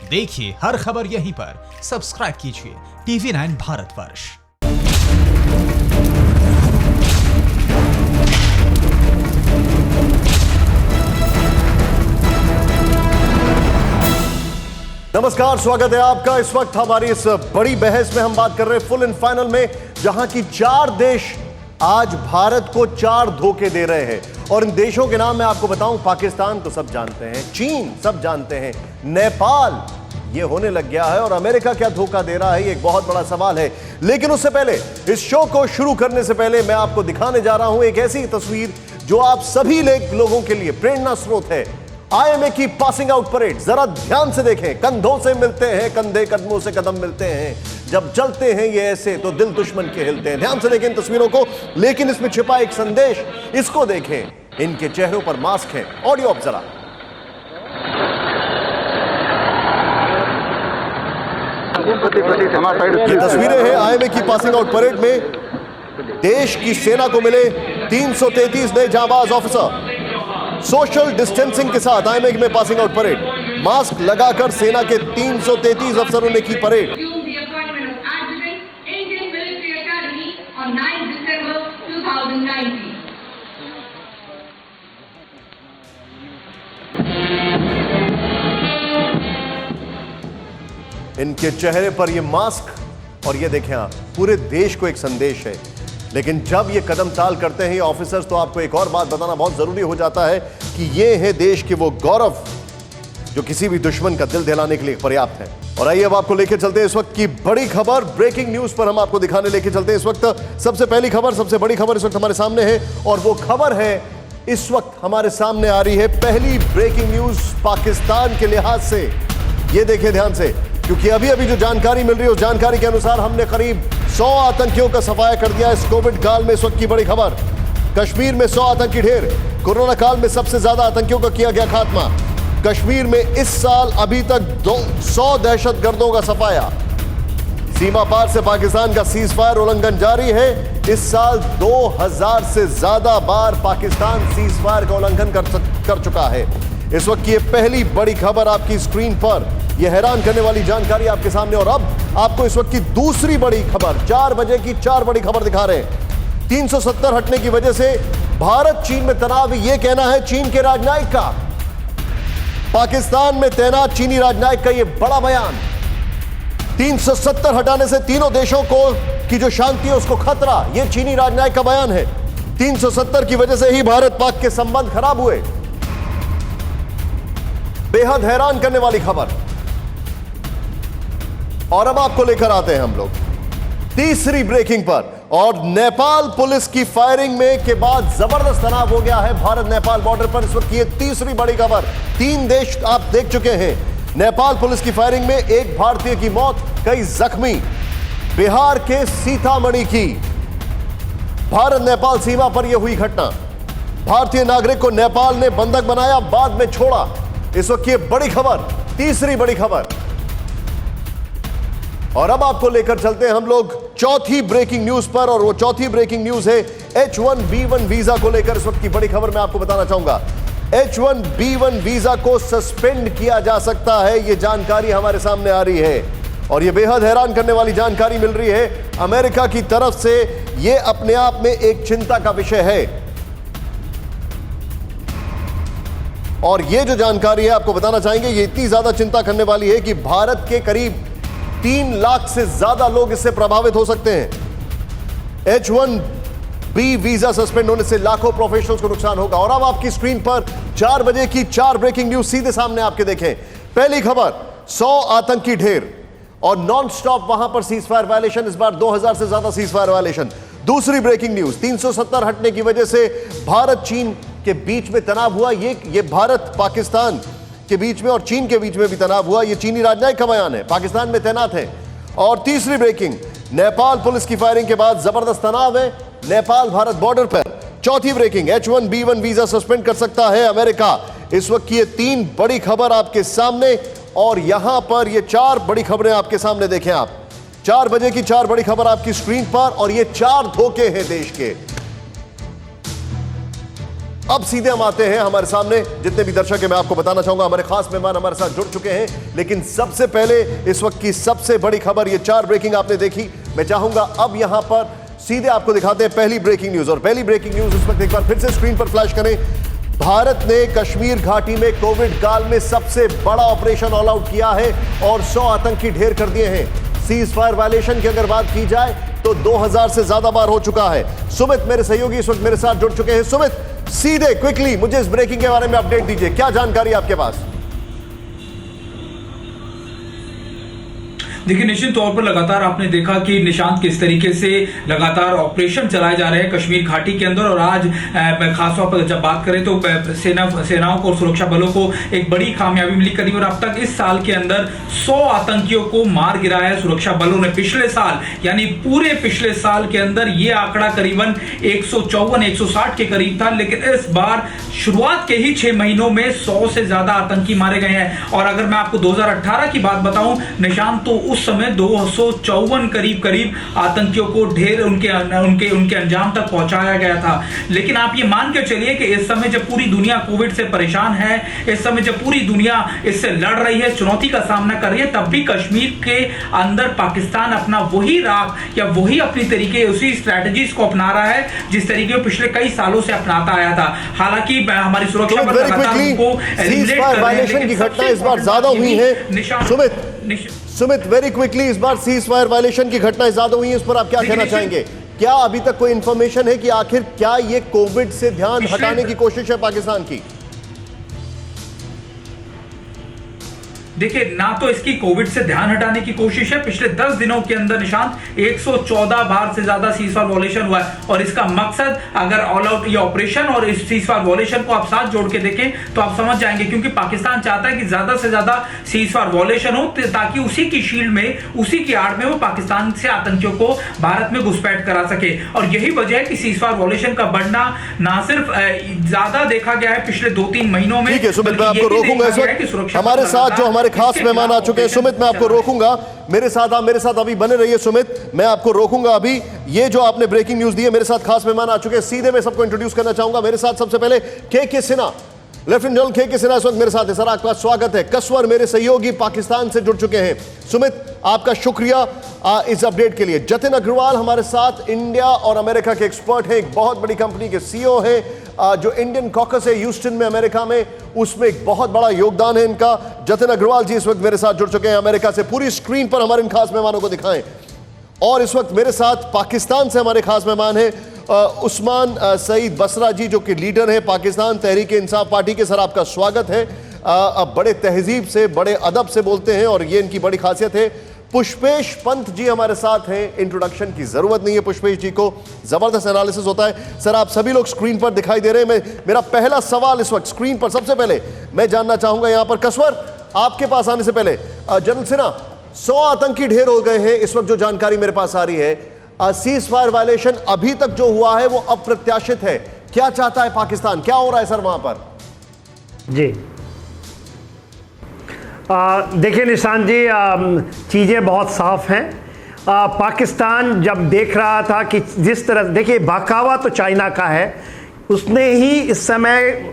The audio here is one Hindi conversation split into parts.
देखिए हर खबर यहीं पर। सब्सक्राइब कीजिए TV9 भारतवर्ष। नमस्कार, स्वागत है आपका। इस वक्त हमारी इस बड़ी बहस में हम बात कर रहे हैं फुल एंड फाइनल में, जहां की 4 देश आज भारत को 4 धोखे दे रहे हैं। और इन देशों के नाम मैं आपको बताऊं, पाकिस्तान तो सब जानते हैं, चीन सब जानते हैं, नेपाल ये होने लग गया है, और अमेरिका क्या धोखा दे रहा है, ये एक बहुत बड़ा सवाल है। लेकिन उससे पहले, इस शो को शुरू करने से पहले मैं आपको दिखाने जा रहा हूं एक ऐसी तस्वीर जो आप सभी लोगों के लिए प्रेरणा स्रोत है। IMA की पासिंग आउट परेड जरा ध्यान से देखें। कंधों से मिलते हैं कंधे, कदमों से कदम मिलते हैं, जब चलते हैं ये ऐसे तो दिल दुश्मन के हिलते हैं। ध्यान से देखें इन तस्वीरों को, लेकिन इसमें छिपा एक संदेश, इसको देखें। इनके चेहरों पर मास्क है। ऑडियो अब जरा। ये तस्वीरें हैं IMA की पासिंग आउट परेड में। देश की सेना को मिले 333 नए जांबाज ऑफिसर। सोशल डिस्टेंसिंग के साथ IMA में पासिंग आउट परेड, मास्क लगाकर सेना के 333 अफसरों ने की परेड। इनके चेहरे पर ये मास्क, और ये देखें आप, पूरे देश को एक संदेश है। लेकिन जब ये कदम ताल करते हैं ये ऑफिसर्स, तो आपको एक और बात बताना बहुत जरूरी हो जाता है कि ये है देश के वो गौरव जो किसी भी दुश्मन का दिल दहलाने के लिए पर्याप्त है। और आइए अब आपको लेके चलते हैं इस वक्त की बड़ी खबर, ब्रेकिंग न्यूज पर हम आपको दिखाने लेके चलते हैं। इस वक्त सबसे पहली खबर, सबसे बड़ी खबर इस वक्त हमारे सामने है, और वो खबर है इस वक्त हमारे सामने आ रही है पहली ब्रेकिंग न्यूज पाकिस्तान के लिहाज से। ये देखिए ध्यान से, क्योंकि अभी अभी जो जानकारी मिल रही है उस जानकारी के अनुसार हमने करीब 100 आतंकियों का सफाया कर दिया इस कोविड काल में। इस वक्त की बड़ी खबर, कश्मीर में 100 आतंकी ढेर। कोरोना काल में सबसे ज्यादा आतंकियों का किया गया खात्मा। कश्मीर में इस साल अभी तक 100 दहशतगर्दों का सफाया। सीमा पार से पाकिस्तान का सीजफायर उल्लंघन जारी है। इस साल 2000 से ज्यादा बार पाकिस्तान सीजफायर का उल्लंघन कर चुका है। इस वक्त की पहली बड़ी खबर आपकी स्क्रीन पर, यह हैरान करने वाली जानकारी आपके सामने। और अब आपको इस वक्त की दूसरी बड़ी खबर, 4 बजे की 4 बड़ी खबर दिखा रहे हैं। 370 हटने की वजह से भारत चीन में तनाव, यह कहना है चीन के राजनयिक का। पाकिस्तान में तैनात चीनी राजनयिक का यह बड़ा बयान। 370 हटाने से तीनों देशों को की जो शांति है उसको खतरा, यह चीनी राजनयिक का बयान है। 370 की वजह से ही भारत पाक के संबंध खराब हुए। बेहद हैरान करने वाली खबर। और अब आपको लेकर आते हैं हम लोग तीसरी ब्रेकिंग पर। और नेपाल पुलिस की फायरिंग में के बाद जबरदस्त तनाव हो गया है भारत नेपाल बॉर्डर पर। इस वक्त ये तीसरी बड़ी खबर। 3 देश आप देख चुके हैं। नेपाल पुलिस की फायरिंग में एक भारतीय की मौत, कई जख्मी। बिहार के सीतामढ़ी की भारत नेपाल सीमा पर यह हुई घटना। भारतीय नागरिक को नेपाल ने बंधक बनाया, बाद में छोड़ा। इस वक्त ये बड़ी खबर, तीसरी बड़ी खबर। और अब आपको लेकर चलते हैं हम लोग चौथी ब्रेकिंग न्यूज पर, और वो चौथी ब्रेकिंग न्यूज है H1B1 वीजा को लेकर। इस वक्त की बड़ी खबर मैं आपको बताना चाहूंगा, H1B1 वीजा को सस्पेंड किया जा सकता है, यह जानकारी हमारे सामने आ रही है। और यह बेहद हैरान करने वाली जानकारी मिल रही है अमेरिका की तरफ से। यह अपने आप में एक चिंता का विषय है। और यह जो जानकारी है आपको बताना चाहेंगे, यह इतनी ज्यादा चिंता करने वाली है कि भारत के करीब 3 लाख से ज्यादा लोग इससे प्रभावित हो सकते हैं। H1B वीजा सस्पेंड होने से लाखों प्रोफेशनल्स को नुकसान होगा। और अब आपकी स्क्रीन पर 4 बजे की 4 ब्रेकिंग न्यूज सीधे सामने आपके देखें। पहली खबर, 100 आतंकी ढेर और नॉन स्टॉप वहां पर सीजफायर वायलेशन। इस बार 2000 से ज्यादा सीजफायर वायलेशन। दूसरी ब्रेकिंग न्यूज, 370 हटने की वजह से भारत चीन के बीच में तनाव हुआ। ये भारत पाकिस्तान के बीच में और चीन के बीच में भी तनाव हुआ। यह चीनी राजनयिक का बयान है, पाकिस्तान में तैनात है। और तीसरी ब्रेकिंग, नेपाल पुलिस की फायरिंग के बाद जबरदस्त तनाव है नेपाल भारत बॉर्डर पर। चौथी ब्रेकिंग, H1B1 वीजा सस्पेंड कर सकता है अमेरिका। इस वक्त की ये 3 बड़ी खबर आपके सामने, और यहां पर ये 4 बड़ी खबरें आपके सामने देखें आप। 4 बजे की 4 बड़ी खबर आपकी स्क्रीन पर, और ये 4 धोखे हैं देश के। अब सीधे हम आते हैं हमारे सामने जितने भी दर्शक हैं, मैं आपको बताना चाहूंगा हमारे खास मेहमान हमारे साथ जुड़ चुके हैं। लेकिन सबसे पहले इस वक्त की सबसे बड़ी खबर, ये 4 ब्रेकिंग आपने देखी, मैं चाहूंगा अब यहां पर सीधे आपको दिखाते हैं पहली ब्रेकिंग न्यूज। और पहली ब्रेकिंग न्यूज इस वक्त एक बार फिर से स्क्रीन पर फ्लैश करें। भारत ने कश्मीर घाटी में कोविड काल में सबसे बड़ा ऑपरेशन ऑल आउट किया है और 100 आतंकी ढेर कर दिए हैं। सीज फायर वायलेशन की अगर बात की जाए तो 2000 से ज्यादा बार हो चुका है। सुमित मेरे सहयोगी इस वक्त मेरे साथ जुड़ चुके हैं। सुमित, सीधे क्विकली मुझे इस ब्रेकिंग के बारे में अपडेट दीजिए, क्या जानकारी आपके पास? देखिए, निश्चित तौर पर लगातार आपने देखा कि निशांत किस तरीके से लगातार ऑपरेशन चलाए जा रहे हैं कश्मीर घाटी के अंदर। और आज खासतौर पर जब बात करें तो सेनाओं को और सुरक्षा बलों को एक बड़ी कामयाबी मिली करीब। और अब तक इस साल के अंदर 100 आतंकियों को मार गिराया है सुरक्षा बलों ने। पिछले साल यानी पूरे पिछले साल के अंदर यह आंकड़ा करीबन 154-160 के करीब था, लेकिन इस बार शुरुआत के ही 6 महीनों में 100 से ज्यादा आतंकी मारे गए हैं। और अगर मैं आपको 2018 की बात बताऊं निशांत, तो उस समय 254 करीब आतंकियों को ढेर उनके अंजाम तक पहुंचाया गया था। लेकिन आप ये मान के चलिए कि इस समय जब पूरी दुनिया कोविड से परेशान है, इस समय जब पूरी दुनिया इससे लड़ रही है, चुनौती का सामना कर रही है, तब भी कश्मीर के अंदर पाकिस्तान अपना वही राह या वही अपनी तरीके उसी स्ट्रेटजीज को अपना रहा है जिस तरीके पिछले कई सालों से अपनाता आया था। हालांकि हमारी सुरक्षा बल लगातार उनको एलिमिनेट कर रहे हैं, लेकिन की घटना इस बार ज्यादा हुई है। सुमित, वेरी क्विकली, इस बार सीज फायर वायलेशन की घटनाएं ज्यादा हुई हैं, इस पर आप क्या कहना चाहेंगे? क्या अभी तक कोई इंफॉर्मेशन है कि आखिर क्या ये कोविड से ध्यान हटाने की कोशिश है पाकिस्तान की? देखिए, ना तो इसकी कोविड से ध्यान हटाने की कोशिश है। पिछले 10 दिनों के अंदर निशांत 114 बार से ज्यादा सीज फायर वॉयलेशन हुआ है। और इसका मकसद, अगर ऑल आउट ये ऑपरेशन और इस सीज फायर वॉयलेशन को आप साथ जोड़ के देखें तो आप समझ जाएंगे, क्योंकि पाकिस्तान चाहता है कि ज्यादा से ज्यादा सीज फायर वॉयलेशन हो ताकि उसी की शील्ड में, उसी की आड़ में वो पाकिस्तान से आतंकियों को भारत में घुसपैठ करा सके। और यही वजह है कि सीज फायर वॉयलेशन का बढ़ना ना सिर्फ ज्यादा देखा गया है पिछले 2-3 महीनों में। ठीक है सुमित, मैं आपको रोकूंगा इस वक्त। हमारे साथ जो हमारे खास मेहमान आ चुके हैं, सुमित मैं आपको रोकूंगा, मेरे साथ अभी बने रहिए। सुमित, मैं आपको रोकूंगा अभी। ये जो आपने ब्रेकिंग न्यूज दी है, मेरे साथ खास मेहमान आ चुके हैं, सीधे मैं सबको इंट्रोड्यूस करना चाहूंगा। मेरे साथ सबसे पहले के सिन्हा, लेफ्टिनेंट जनरल के सिन्हा इस वक्त मेरे साथ है। सर, आपका स्वागत है। कसवर मेरे सहयोगी पाकिस्तान से जुड़ चुके हैं। सुमित, आपका शुक्रिया इस अपडेट के लिए। जतिन अग्रवाल हमारे साथ इंडिया और अमेरिका के एक्सपर्ट हैं, एक बहुत बड़ी कंपनी के सीईओ हैं, जो इंडियन कॉकस है ह्यूस्टन में अमेरिका में, उसमें एक बहुत बड़ा योगदान है इनका। जतिन अग्रवाल जी इस वक्त मेरे साथ जुड़ चुके हैं अमेरिका से। पूरी स्क्रीन पर हमारे इन खास मेहमानों को दिखाएं। और इस वक्त मेरे साथ पाकिस्तान से हमारे खास मेहमान हैं उस्मान सईद बसरा जी, जो कि लीडर हैं पाकिस्तान तहरीक इंसाफ पार्टी के। सर, आपका स्वागत है। बड़े तहजीब से, बड़े अदब से बोलते हैं और ये इनकी बड़ी खासियत है। पुष्पेश पंत जी हमारे साथ हैं। इंट्रोडक्शन की जरूरत नहीं है पुष्पेश जी को, जबरदस्त एनालिसिस होता है। सर, आप सभी लोग स्क्रीन पर दिखाई दे रहे हैं। मेरा पहला सवाल इस वक्त स्क्रीन पर, सबसे पहले मैं जानना चाहूंगा यहां पर, कसवर आपके पास आने से पहले, जनरल सिन्हा, 100 आतंकी ढेर हो गए हैं इस वक्त, जो जानकारी मेरे पास आ रही है। सीज फायर वायलेशन अभी तक जो हुआ है वो अप्रत्याशित है। क्या चाहता है पाकिस्तान, क्या हो रहा है सर वहां पर? जी देखिए निशांत जी, चीज़ें बहुत साफ हैं। पाकिस्तान जब देख रहा था कि जिस तरह, देखिए बहकावा तो चाइना का है, उसने ही इस समय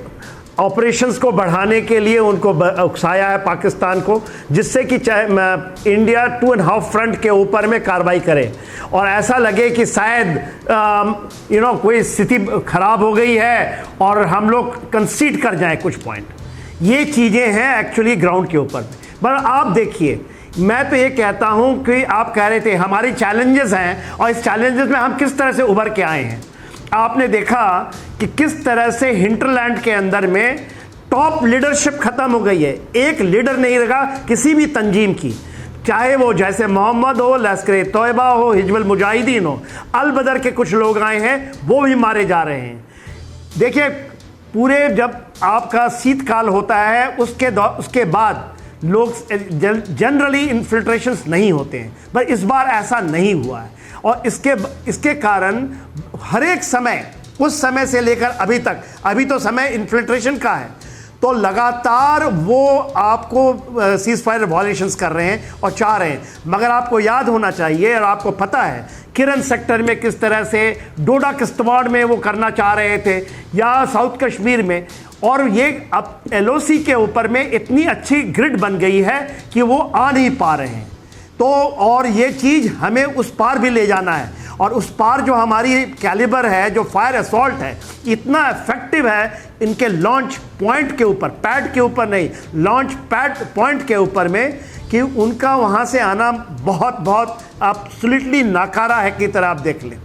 ऑपरेशंस को बढ़ाने के लिए उनको उकसाया है पाकिस्तान को, जिससे कि इंडिया 2.5 फ्रंट के ऊपर में कार्रवाई करे और ऐसा लगे कि शायद कोई स्थिति खराब हो गई है और हम लोग कंसीड कर जाएं कुछ पॉइंट। ये चीज़ें हैं एक्चुअली ग्राउंड के ऊपर। पर आप देखिए, मैं तो ये कहता हूं कि आप कह रहे थे हमारी चैलेंजेस हैं और इस चैलेंजेस में हम किस तरह से उभर के आए हैं। आपने देखा कि किस तरह से हिंटरलैंड के अंदर में टॉप लीडरशिप खत्म हो गई है। एक लीडर नहीं रहा किसी भी तंजीम की, चाहे वो जैसे मोहम्मद हो, लश्कर तोयबा हो, हिजबुल मुजाहिदीन हो, अल बदर के कुछ लोग आए हैं, वो भी मारे जा रहे हैं। देखिए, पूरे जब आपका शीतकाल होता है उसके बाद लोग जनरली इन्फिल्ट्रेशंस नहीं होते हैं, पर इस बार ऐसा नहीं हुआ है। और इसके कारण हर एक समय, उस समय से लेकर अभी तक, अभी तो समय इन्फिल्ट्रेशन का है, तो लगातार वो आपको सीज फायर वॉलेशंस कर रहे हैं और चाह रहे हैं। मगर आपको याद होना चाहिए और आपको पता है किरण सेक्टर में किस तरह से, डोडा किश्तवाड़ में वो करना चाह रहे थे, या साउथ कश्मीर में, और ये अब LOC के ऊपर में इतनी अच्छी ग्रिड बन गई है कि वो आ नहीं पा रहे हैं। तो और ये चीज़ हमें उस पार भी ले जाना है, और उस पार जो हमारी कैलिबर है, जो फायर असॉल्ट है, इतना इफेक्टिव है इनके लॉन्च पॉइंट के ऊपर, पैड के ऊपर नहीं, लॉन्च पैड पॉइंट के ऊपर में, कि उनका वहाँ से आना बहुत बहुत एब्सोल्युटली नाकारा है की तरह आप देख लें।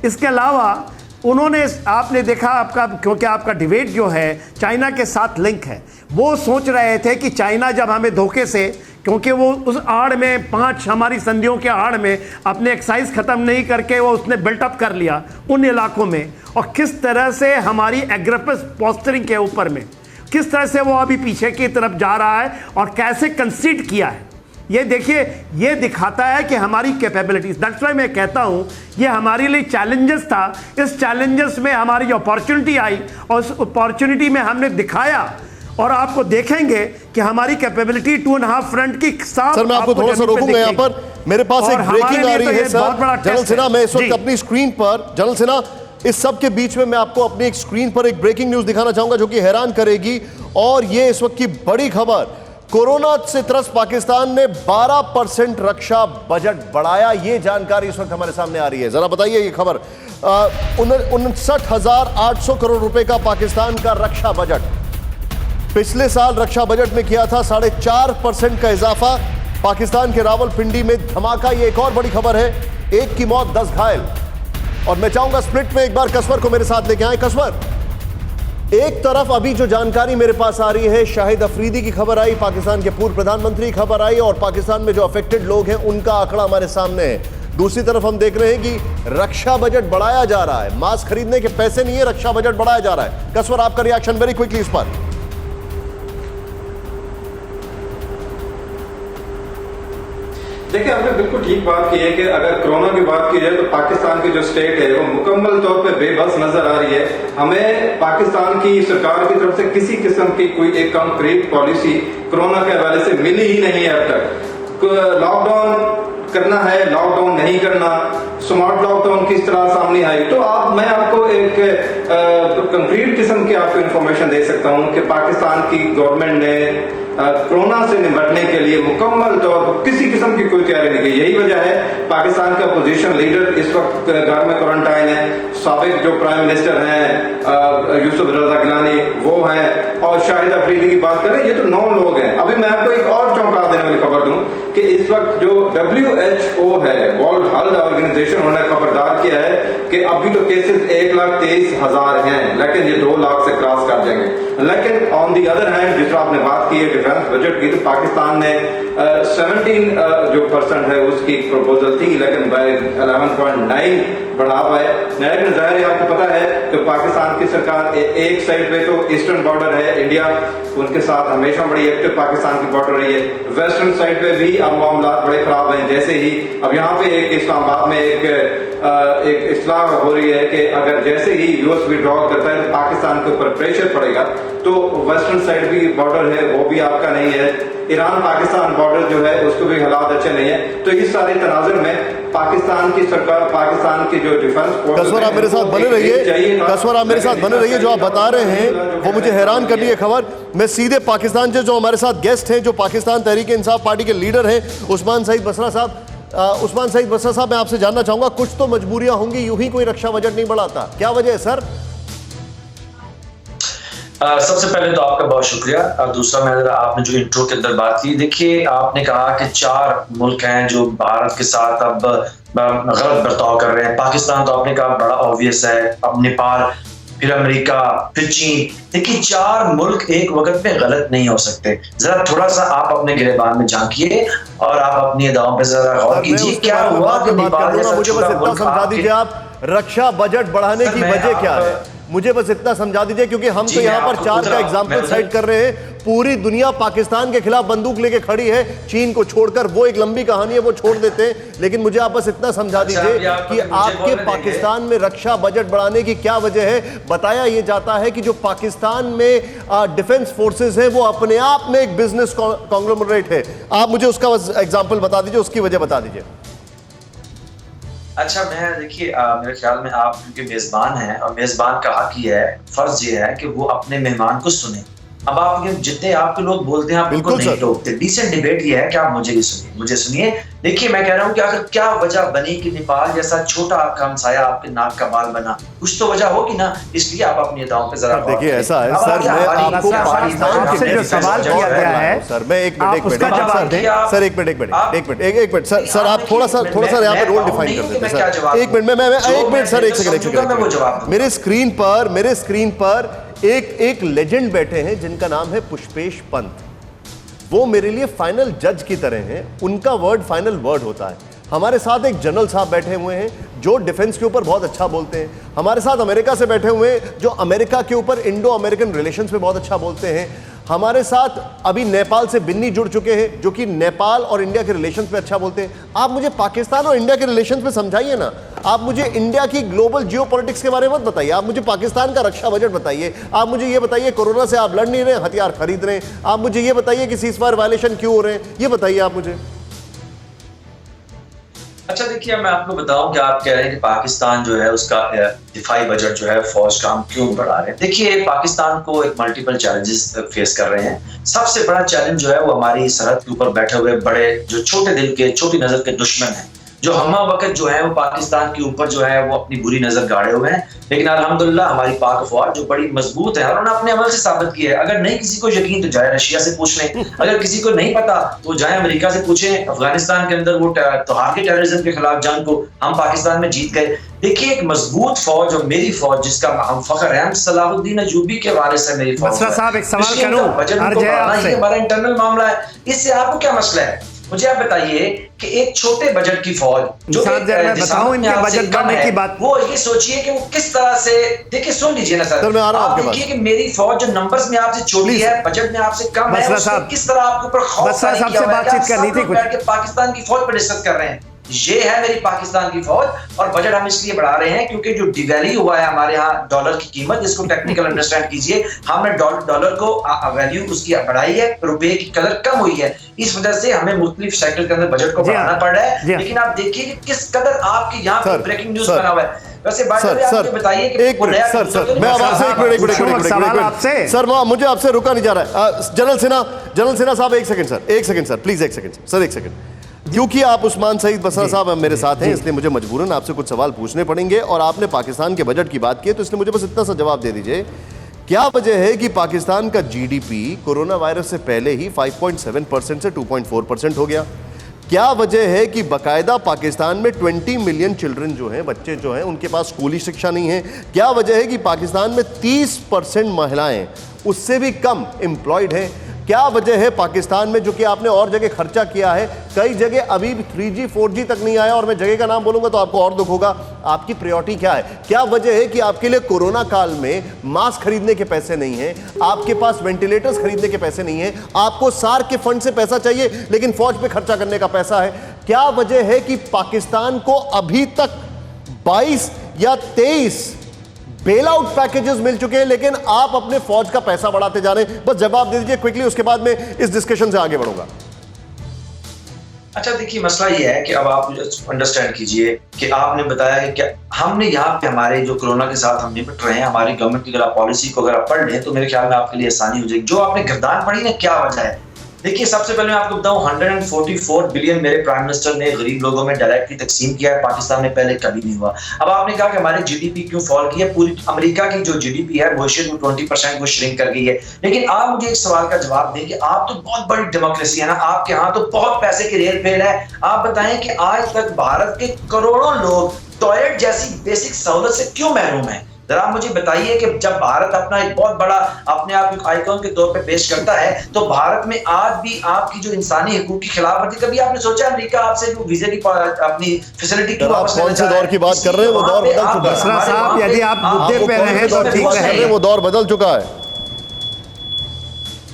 इसके अलावा उन्होंने, आपने देखा आपका, क्योंकि आपका डिबेट जो है चाइना के साथ लिंक है, वो सोच रहे थे कि चाइना जब हमें धोखे से, क्योंकि वो उस आड़ में 5 हमारी संधियों के आड़ में अपने एक्साइज ख़त्म नहीं करके वो उसने बिल्टअप कर लिया उन इलाकों में, और किस तरह से हमारी एग्रेसिव पोस्टरिंग के ऊपर में किस तरह से वो अभी पीछे की तरफ जा रहा है और कैसे कंसीड किया है। ये देखिए, ये दिखाता है कि हमारी कैपेबिलिटीज। दैट्स व्हाई मैं कहता हूँ ये हमारे लिए चैलेंजेस था। इस चैलेंजेस में हमारी अपॉर्चुनिटी आई और उस अपॉर्चुनिटी में हमने दिखाया, और आपको देखेंगे कि हमारी कैपेबिलिटी 2.5 फ्रंट की साफ। सर मैं आपको थोड़ा सा रोकूंगा यहाँ पर, मेरे पास एक ब्रेकिंग आ रही है सर। जनरल सिन्हा, मैं इस वक्त अपनी स्क्रीन पर, जनरल सिन्हा, इस सब के बीच में मैं आपको अपनी एक स्क्रीन पर एक ब्रेकिंग न्यूज दिखाना चाहूंगा जो कि हैरान करेगी, और ये इस वक्त की बड़ी खबर। कोरोना से त्रस्त पाकिस्तान ने 12% रक्षा बजट बढ़ाया, ये जानकारी इस वक्त हमारे सामने आ रही है। जरा बताइए ये खबर। 59,800 करोड़ रुपए का पाकिस्तान का रक्षा बजट, पिछले साल रक्षा बजट में किया था 4.5% का इजाफा। पाकिस्तान के रावलपिंडी में धमाका, ये एक और बड़ी खबर है, 1 की मौत 10 घायल। और मैं चाहूंगा स्प्लिट में एक बार कसवर को मेरे साथ लेके आए। कसवर, एक तरफ अभी जो जानकारी मेरे पास आ रही है, शाहिद अफरीदी की खबर आई, पाकिस्तान के पूर्व प्रधानमंत्री की खबर आई, और पाकिस्तान में जो अफेक्टेड लोग हैं उनका आंकड़ा हमारे सामने है। दूसरी तरफ हम देख रहे हैं कि रक्षा बजट बढ़ाया जा रहा है, मास्क खरीदने के पैसे नहीं है, रक्षा बजट बढ़ाया जा रहा है। कसवर, आपका रिएक्शन वेरी क्विकली इस पर। देखिए, आपने बिल्कुल ठीक बात की है कि अगर कोरोना की बात की जाए तो पाकिस्तान की जो स्टेट है वो मुकम्मल तौर पे बेबस नजर आ रही है। हमें पाकिस्तान की सरकार की तरफ से किसी किस्म की कोई एक कंक्रीट पॉलिसी कोरोना के हवाले से मिली ही नहीं है अब तक। लॉकडाउन करना है, लॉकडाउन नहीं करना, स्मार्ट लॉकडाउन किस तरह सामने आई, तो मैं आपको एक कंक्रीट किस्म की आपको इंफॉर्मेशन दे सकता हूं कि पाकिस्तान की गवर्नमेंट ने कोरोना से निपटने के लिए मुकम्मल तौर पर किसी किस्म की कोई तैयारी नहीं की। यही वजह है पाकिस्तान का अपोजिशन लीडर इस वक्त घर में क्वारंटाइन है। साबिक जो प्राइम मिनिस्टर हैं यूसुफ रजा गिलानी वो हैं, और शाहिद अफरीदी की बात करें, ये तो 9 लोग हैं। अभी मैं आपको एक और चौंका देने वाली खबर दूं कि इस वक्त जो WHO है, वर्ल्ड हेल्थ ऑर्गेनाइजेशन, उन्होंने खबरदार किया है कि अभी तो केसेस 1,23,000 हैं, लेकिन ये 2 लाख से क्रॉस कर जाएंगे। लेकिन ऑन दी अदर हैंड, जिस तरह आपने बात की है डिफेंस बजट की, तो पाकिस्तान ने 17% है उसकी प्रपोजल थी, लेकिन बाय 11.9 बढ़ा पाए। लेकिन जाहिर है आपको पता है कि पाकिस्तान की सरकार एक साइड पे तो ईस्टर्न बॉर्डर है इंडिया, उनके साथ हमेशा बड़ी एक्टिव पाकिस्तान की बॉर्डर रही है। वेस्टर्न साइड पे भी अब मामला बड़े खराब हैं। जैसे ही अब यहाँ पे एक इस्लामाबाद में एक इस्लाह हो रही है कि अगर जैसे ही यूएस विड्रॉ करता है तो पाकिस्तान के ऊपर प्रेशर पड़ेगा, तो वेस्टर्न साइड भी बॉर्डर है वो भी आपका नहीं है। ईरान पाकिस्तान बॉर्डर जो है उसको भी हालात अच्छे नहीं है। तो इस सारे तनाजुर में पाकिस्तान की सरकार, पाकिस्तान की जो डिफेंस फोर्स, कसवर आप मेरे साथ बने रहिए, कसवर आप मेरे साथ बने रहिए। जो आप बता रहे हैं वो मुझे हैरान कर रही है खबर। मैं सीधे पाकिस्तान से, जो हमारे साथ गेस्ट हैं, जो पाकिस्तान तहरीक इंसाफ पार्टी के लीडर हैं, उस्मान सईद बसरा साहब, मैं आपसे जानना चाहूंगा, कुछ तो मजबूरियां होंगी, यूं ही कोई रक्षा बजट नहीं बढ़ाता, क्या वजह है सर? सबसे पहले तो आपका बहुत शुक्रिया। और दूसरा, मैं आपने जो इंट्रो के अंदर बात की, देखिए आपने कहा कि 4 मुल्क हैं जो भारत के साथ अब गलत बर्ताव कर रहे हैं। पाकिस्तान तो आपने कहा बड़ा ऑब्वियस है, अब नेपाल, फिर अमेरिका, फिर चीन। देखिए 4 मुल्क एक वक्त में गलत नहीं हो सकते। जरा थोड़ा सा आप अपने गिरेबान में झांकिए और आप अपनी अदाओं पे जरा गौर कीजिए। क्या हुआ कि नेपाल मुझे बस इतना समझा दीजिए आप, रक्षा बजट बढ़ाने की वजह क्या है? मुझे बस इतना समझा दीजिए, क्योंकि हम जी, तो मैं यहाँ पर आपको 4 खुद का रहा- एग्जाम्पल मैं साइड कर रहे हैं। पूरी दुनिया पाकिस्तान के खिलाफ बंदूक लेके खड़ी है, चीन को छोड़कर। वो एक लंबी कहानी है, वो छोड़ देते हैं, लेकिन मुझे आप बस इतना समझा अच्छा, दीजिए अभी आप कि मुझे आपके बोलने देंगे? पाकिस्तान में रक्षा बजट बढ़ाने की क्या वजह है। बताया यह जाता है कि जो पाकिस्तान में डिफेंस फोर्सेस है वो अपने आप में एक बिजनेस कॉन्ग्लोमरेट है। आप मुझे उसका एग्जाम्पल बता दीजिए, उसकी वजह बता दीजिए। अच्छा, मैं देखिए मेरे ख्याल में आप क्योंकि मेजबान हैं और मेजबान का हक ये है, फर्ज ये है कि वो अपने मेहमान को सुने। अब आप जितने आपके लोग बोलते हैं आप उनको बिल्कुल नहीं सर। टोकते। डिसेंट डिबेट ये है कि आप मुझे सुनिए। देखिए, मैं कह रहा हूँ कि आखिर क्या वजह बनी कि नेपाल जैसा छोटा आपका हमसाया आपके नाक का बाल बना? कुछ तो वजह होगी ना, इसलिए आप अपनी अदाओं पे जरा देखिए ऐसा है अब सर, आगे मैं हमारी- आपको हमारी- पाकिस्तान हमारी- के जो सवाल किया गया है सर, मैं एक आप मिनट उसका जवाब दें। सर एक मिनट सर आप थोड़ा सा यहाँ पे रोल डिफाइन कर देते हैं सर। एक मिनट मैं एक मिनट सर, एक सेकंड। मेरे स्क्रीन पर एक लेजेंड बैठे हैं जिनका नाम है पुष्पेश पंत। वो मेरे लिए फाइनल जज की तरह हैं, उनका वर्ड फाइनल वर्ड होता है। हमारे साथ एक जनरल साहब बैठे हुए हैं जो डिफेंस के ऊपर बहुत अच्छा बोलते हैं। हमारे साथ अमेरिका से बैठे हुए हैं जो अमेरिका के ऊपर इंडो अमेरिकन रिलेशंस पे बहुत अच्छा बोलते हैं। हमारे साथ अभी नेपाल से बिन्नी जुड़ चुके हैं जो कि नेपाल और इंडिया के रिलेशंस पे अच्छा बोलते हैं। आप मुझे पाकिस्तान और इंडिया के रिलेशंस पे समझाइए ना। आप मुझे इंडिया की ग्लोबल जियोपॉलिटिक्स के बारे में मत बताइए। आप मुझे पाकिस्तान का रक्षा बजट बताइए। आप मुझे ये बताइए कोरोना से आप लड़ नहीं रहे, हथियार खरीद रहे हैं। आप मुझे ये बताइए कि सीजफायर वायलेशन क्यों हो रहे हैं, ये बताइए आप मुझे। अच्छा, देखिए मैं आपको बताऊं कि आप कह रहे हैं कि पाकिस्तान जो है उसका दिफाई बजट जो है फौज का हम क्यों बढ़ा रहे हैं। देखिए, पाकिस्तान को एक मल्टीपल चैलेंजेस फेस कर रहे हैं। सबसे बड़ा चैलेंज जो है वो हमारी सरहद के ऊपर बैठे हुए बड़े जो छोटे दिल के छोटी नजर के दुश्मन हैं, जो हमा वक्त जो है वो पाकिस्तान के ऊपर जो है वो अपनी बुरी नजर गाड़े हुए हैं। लेकिन अल्हम्दुलिल्लाह हमारी पाक फौज जो बड़ी मजबूत है और उन्होंने अपने अमल से साबित किया है। अगर नहीं किसी को यकीन तो जाए रशिया से पूछ लें, अगर किसी को नहीं पता तो जाए अमेरिका से पूछें। अफगानिस्तान के अंदर वो तोहार के टेररिज्म के खिलाफ जंग को हम पाकिस्तान में जीत गए। देखिए, एक मजबूत फौज और मेरी फौज जिसका हम फख्र है, हम सलाहुद्दीन अयूबी के वारिस है मेरी फौज। बसरा साहब, एक सवाल इसके करूं, अंदर वजन हर को जगह बढ़ाना आपसे। ये हमारा इंटरनल मामला है। इससे आपको क्या मसला है? मुझे आप बताइए कि एक छोटे बजट की फौज जो मैं बताऊं इनके बजट बढ़ने की बात, वो ये सोचिए कि वो किस तरह से, देखिए सुन लीजिए ना सर, मैं आ रहा हूं आप आपके देखिए कि मेरी फौज जो नंबर्स में आपसे छोटी है, बजट में आपसे कम है, उसको किस तरह आपके ऊपर खौफ बसरा साहब से बातचीत करनी थी कुछ। बैठ के पाकिस्तान की फौज पर डिस्कस कर रहे हैं। ये है मेरी पाकिस्तान की फौज, और बजट हम इसलिए बढ़ा रहे हैं क्योंकि जो डिवैल्यू हुआ है हमारे यहाँ डॉलर की कीमत, इसको टेक्निकल अंडरस्टैंड कीजिए, हमने डॉलर को वैल्यू उसकी बढ़ाई है, रुपए की कदर कम हुई है। इस वजह से हमें मुख्तलिफ सेक्टर के अंदर बजट को बढ़ाना पड़ रहा है। लेकिन आप देखिए कि किस कदर आपके यहाँ पे ब्रेकिंग न्यूज बना हुआ है। वैसे सर बताइए कि एक मिनट सर मैं आपसे सर मुझे आपसे रुका नहीं जा रहा है। जनरल सिन्हा साहब एक सेकंड सर प्लीज, एक सेकंड। क्योंकि आप उस्मान सईद बसरा साहब मेरे साथ हैं, इसलिए मुझे मजबूरन आपसे कुछ सवाल पूछने पड़ेंगे। और आपने पाकिस्तान के बजट की बात की है तो इसलिए मुझे बस इतना सा जवाब दे दीजिए, क्या वजह है कि पाकिस्तान का जीडीपी कोरोना वायरस से पहले ही 5.7% से 2.4% हो गया? क्या वजह है कि बाकायदा पाकिस्तान में 20 मिलियन चिल्ड्रन जो हैं, बच्चे जो हैं, उनके पास स्कूली शिक्षा नहीं है? क्या वजह है कि पाकिस्तान में 30% महिलाएं उससे भी कम एम्प्लॉयड हैं? क्या वजह है पाकिस्तान में, जो कि आपने और जगह खर्चा किया है, कई जगह अभी भी 3G 4G तक नहीं आया, और मैं जगह का नाम बोलूंगा तो आपको और दुख होगा। आपकी प्रायोरिटी क्या है? क्या वजह है कि आपके लिए कोरोना काल में मास्क खरीदने के पैसे नहीं हैं, आपके पास वेंटिलेटर्स खरीदने के पैसे नहीं हैं, आपको सार्क के फंड से पैसा चाहिए लेकिन फौज पे खर्चा करने का पैसा है? क्या वजह है कि पाकिस्तान को अभी तक 22 या 23 बेल आउट पैकेजेस मिल चुके हैं लेकिन आप अपने फौज का पैसा बढ़ाते जा रहे हैं? बस जवाब दे दीजिए क्विकली, उसके बाद में इस डिस्कशन से आगे बढ़ूंगा। अच्छा, देखिए मसला ये है कि अब आप अंडरस्टैंड कीजिए कि आपने बताया कि क्या हमने यहाँ पे हमारे जो कोरोना के साथ हम निपट रहे हैं, हमारी गवर्नमेंट की अगर आप पॉलिसी को अगर आप पढ़ लें तो मेरे ख्याल में आपके लिए आसानी हो जाएगी। जो आपने गर्दान पढ़ी ना, क्या वजह है? देखिए, सबसे पहले मैं आपको बताऊं 144 बिलियन मेरे प्राइम मिनिस्टर ने गरीब लोगों में डायरेक्टली तकसीम किया है, पाकिस्तान में पहले कभी नहीं हुआ। अब आपने कहा कि हमारे जीडीपी क्यों फॉल की है? पूरी अमेरिका की जो जीडीपी है वो 20% वो श्रिंक कर गई है। लेकिन आप मुझे एक सवाल का जवाब दें कि आप तो बहुत बड़ी डेमोक्रेसी है ना, आपके यहाँ तो बहुत पैसे की रेल फेल है। आप बताएं कि आज तक भारत के करोड़ों लोग टॉयलेट जैसी बेसिक सहूलत से क्यों महरूम है? जरा मुझे बताइए कि जब भारत अपना एक बहुत बड़ा अपने आप को आइकॉन के तौर पे पेश करता है, तो भारत में आज भी आपकी जो इंसानी हकूक की खिलाफवर्जी, कभी आपने सोचा अमेरिका आपसे जो वीजा की अपनी फैसिलिटी क्यों वापस कौन से दौर की बात कर रहे हैं? वो दौर बदल चुका है। बसरा साहब, यदि आप मुद्दे पे रहे तो ठीक है, वो दौर बदल चुका है।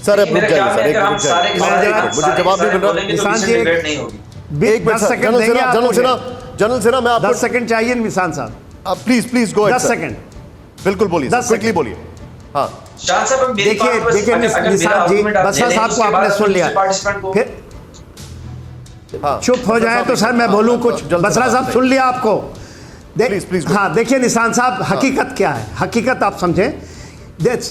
सर अब रुक जाइए सर, एक मिनट, मुझे जवाब नहीं मिल रहा। निशान जी, एक मिनट सर, जनरल सेना मैं आपको 10 सेकंड चाहिए निशान साहब, प्लीज गो 10 सेकंड बिल्कुल बोलिए, 10 क्विकली बोलिए। हाँ शान साहब, देखिए निशान जी, बसरा साहब को आपने सुन लिया, फिर हाँ, चुप हो जाए तो सर मैं बोलूं कुछ। बसरा साहब सुन लिया आपको। प्लीज हाँ देखिए निशान साहब, हकीकत क्या है, हकीकत आप समझें।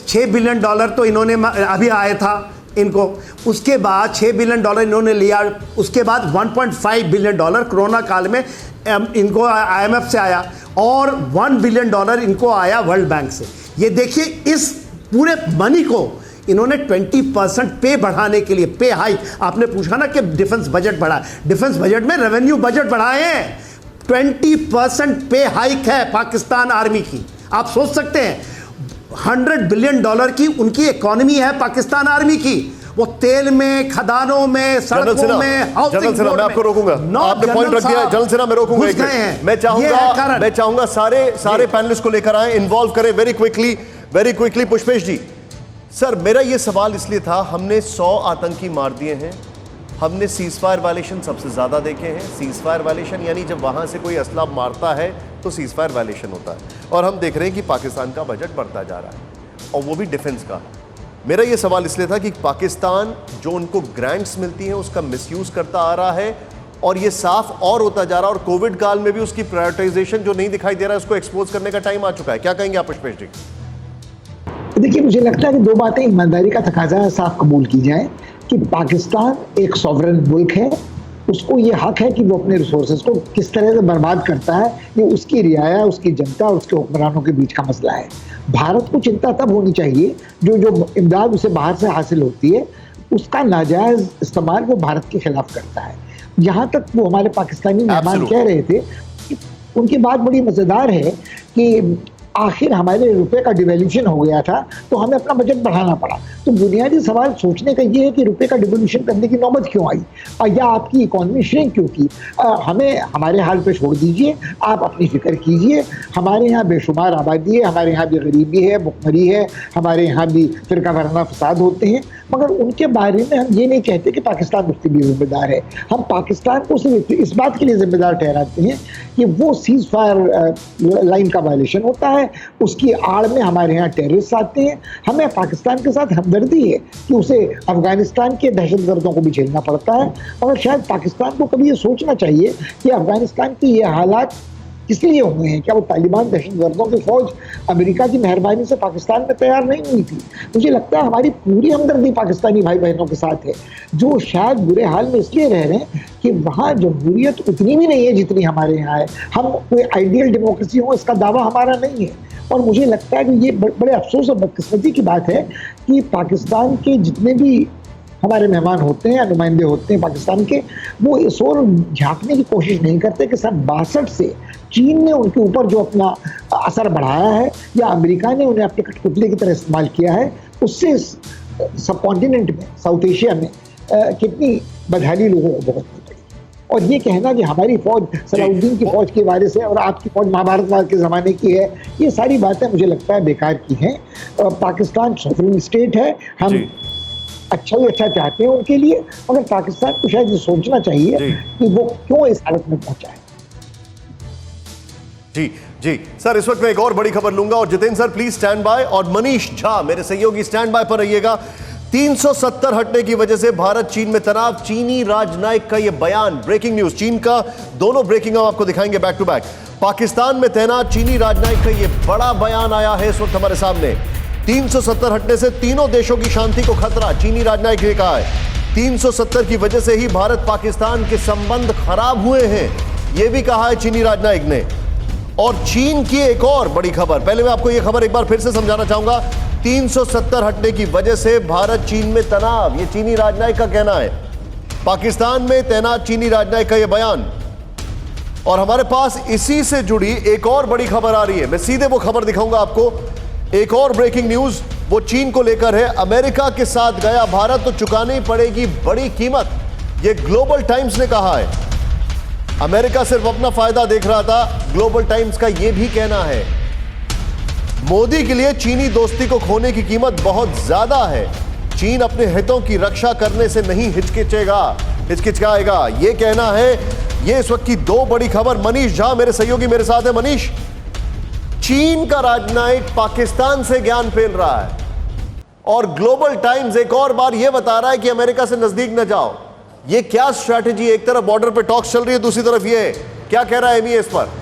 6 बिलियन डॉलर तो इन्होंने अभी आया था इनको, उसके बाद 6 बिलियन डॉलर इन्होंने लिया, उसके बाद 1.5 बिलियन डॉलर कोरोना काल में इनको IMF से आया, और 1 बिलियन डॉलर इनको आया वर्ल्ड बैंक से। ये देखिए, इस पूरे मनी को इन्होंने 20% पे बढ़ाने के लिए, पे हाइक, आपने पूछा ना कि डिफेंस बजट बढ़ा, डिफेंस बजट में रेवेन्यू बजट बढ़ाए हैं, 20% पे हाइक है पाकिस्तान आर्मी की। आप सोच सकते हैं 100 बिलियन डॉलर की उनकी इकोनॉमी है पाकिस्तान आर्मी की। वो तेल में, खदानों में, सड़कों में, हाउसिंग बोर्ड में। मैं आपको रोकूंगा, आपने पॉइंट रख दिया। जनरल सेना मैं रोकूंगा एक मिनट। मैं चाहूंगा सारे पैनलिस्ट को लेकर आए, इन्वॉल्व करें वेरी क्विकली। पुष्पेश जी, सर मेरा ये सवाल इसलिए था, हमने 100 आतंकी मार दिए हैं, हमने सीजफायर वायलेशन सबसे ज्यादा देखे हैं। सीजफायर वायलेशन यानी जब वहां से कोई असला मारता है तो सीजफायर वायलेशन होता है, और हम देख रहे हैं कि पाकिस्तान का बजट बढ़ता जा रहा है, और वो भी डिफेंस का। मेरा ये सवाल इसलिए था कि पाकिस्तान जो उनको ग्रांट्स मिलती हैं उसका मिसयूज करता आ रहा है, और ये साफ और होता जा रहा है, और कोविड काल में भी उसकी प्रायोरिटाइजेशन जो नहीं दिखाई दे रहा है उसको एक्सपोज करने का टाइम आ चुका है। क्या कहेंगे आप पुष्पेश जी? देखिए, मुझे लगता है कि दो बातें ईमानदारी का तकाजा साफ कबूल की जाए कि पाकिस्तान एक सॉवरेन मुल्क है, उसको ये हक है कि वो अपने रिसोर्सेज को किस तरह से बर्बाद करता है, ये उसकी रियाया, उसकी जनता और उसके हुक्मरानों के बीच का मसला है। भारत को चिंता तब होनी चाहिए जो इमदाद उसे बाहर से हासिल होती है उसका नाजायज इस्तेमाल वो भारत के खिलाफ करता है। यहाँ तक वो हमारे पाकिस्तानी मेहमान कह रहे थे, उनकी बात बड़ी मज़ेदार है कि आखिर हमारे रुपए का डिवैल्यूशन हो गया था तो हमें अपना बजट बढ़ाना पड़ा। तो बुनियादी सवाल सोचने का ये है कि रुपए का डिवैल्यूशन करने की नौबत क्यों आई, या आपकी इकोनॉमी श्रिंक क्यों की। हमें हमारे हाल पे छोड़ दीजिए, आप अपनी फिक्र कीजिए। हमारे यहाँ बेशुमार आबादी है, हमारे यहाँ भी गरीबी है, भुखमरी है, हमारे यहाँ भी फिरका वाराना फसाद होते हैं, मगर उनके बारे में हम ये नहीं कहते कि पाकिस्तान उसके लिए जिम्मेदार है। हम पाकिस्तान को सिर्फ इस बात के लिए जिम्मेदार ठहराते हैं कि वो सीज फायर लाइन का वायलेशन होता है, उसकी आड़ में हमारे यहाँ टेररिस्ट आते हैं। हमें पाकिस्तान के साथ हमदर्दी है कि उसे अफगानिस्तान के दहशतगर्दों को भी झेलना पड़ता है, मगर शायद पाकिस्तान को कभी ये सोचना चाहिए कि अफगानिस्तान के ये हालात इसलिए हुए हैं, क्या वो तालिबान दहशतगर्दों की फौज अमेरिका की मेहरबानी से पाकिस्तान में तैयार नहीं हुई थी। मुझे लगता है हमारी पूरी हमदर्दी पाकिस्तानी भाई बहनों के साथ है, जो शायद बुरे हाल में इसलिए रह रहे हैं कि वहाँ जमहूरियत उतनी भी नहीं है जितनी हमारे यहाँ है। हम कोई आइडियल डेमोक्रेसी हो इसका दावा हमारा नहीं है, और मुझे लगता है कि ये बड़े अफसोस और बदकिस्मती की बात है कि पाकिस्तान के जितने भी हमारे मेहमान होते हैं, नुमाइंदे होते हैं पाकिस्तान के, वो इस ओर झांकने की कोशिश नहीं करते कि सन 62 से चीन ने उनके ऊपर जो अपना असर बढ़ाया है या अमेरिका ने उन्हें अपने कठपुतले की तरह इस्तेमाल किया है, उससे सब कॉन्टिनेंट में, साउथ एशिया में कितनी बदहाली लोगों को बहुत पड़ी। और ये कहना कि हमारी फौज सलाउद्दीन की फौज के वारिस है और आपकी फौज महाभारत के ज़माने की है, ये सारी बातें मुझे लगता है बेकार की हैं। पाकिस्तान सॉवरेन स्टेट है, हम अच्छा ही अच्छा चाहते हैं उनके लिए, मगर पाकिस्तान को शायद ये सोचना चाहिए कि वो क्यों इस हालत में पहुंचा है। जी सर, इस वक्त मैं एक और बड़ी खबर लूंगा, और Jitendra sir please stand by, और मनीष झा मेरे सहयोगी स्टैंड बाय पर रहिएगा। 370 हटने की वजह से भारत चीन में तनाव, चीनी राजनयिक का यह बयान। ब्रेकिंग न्यूज, चीन का दोनों ब्रेकिंग हम आपको दिखाएंगे बैक टू बैक। पाकिस्तान में तैनात चीनी राजनयिक का यह बड़ा बयान आया है इस वक्त हमारे सामने। 370 हटने से तीनों देशों की शांति को खतरा, चीनी राजनयिक ने कहा है। 370 की वजह से ही भारत पाकिस्तान के संबंध खराब हुए हैं, यह भी कहा है चीनी राजनयिक ने। और चीन की एक और बड़ी खबर, पहले मैं आपको यह खबर एक बार फिर से समझाना चाहूंगा। 370 हटने की वजह से भारत चीन में तनाव, यह चीनी राजनयिक का कहना है। पाकिस्तान में तैनात चीनी राजनयिक का यह बयान। और हमारे पास इसी से जुड़ी एक और बड़ी खबर आ रही है। मैं सीधे वो खबर दिखाऊंगा आपको। एक और ब्रेकिंग न्यूज वो चीन को लेकर है। अमेरिका के साथ गया भारत तो चुकानी पड़ेगी बड़ी कीमत, ये ग्लोबल टाइम्स ने कहा है। अमेरिका सिर्फ अपना फायदा देख रहा था, ग्लोबल टाइम्स का यह भी कहना है मोदी के लिए चीनी दोस्ती को खोने की कीमत बहुत ज्यादा है। चीन अपने हितों की रक्षा करने से नहीं हिचकिचाएगा, यह कहना है। यह इस वक्त की दो बड़ी खबर। मनीष झा मेरे सहयोगी मेरे साथ है। मनीष, चीन का राजनयिक पाकिस्तान से ज्ञान फेल रहा है और ग्लोबल टाइम्स एक और बार यह बता रहा है कि अमेरिका से नजदीक न जाओ। ये क्या स्ट्रैटेजी? एक तरफ बॉर्डर पे टॉक्स चल रही है, दूसरी तरफ ये क्या कह रहा है एमईए इस पर?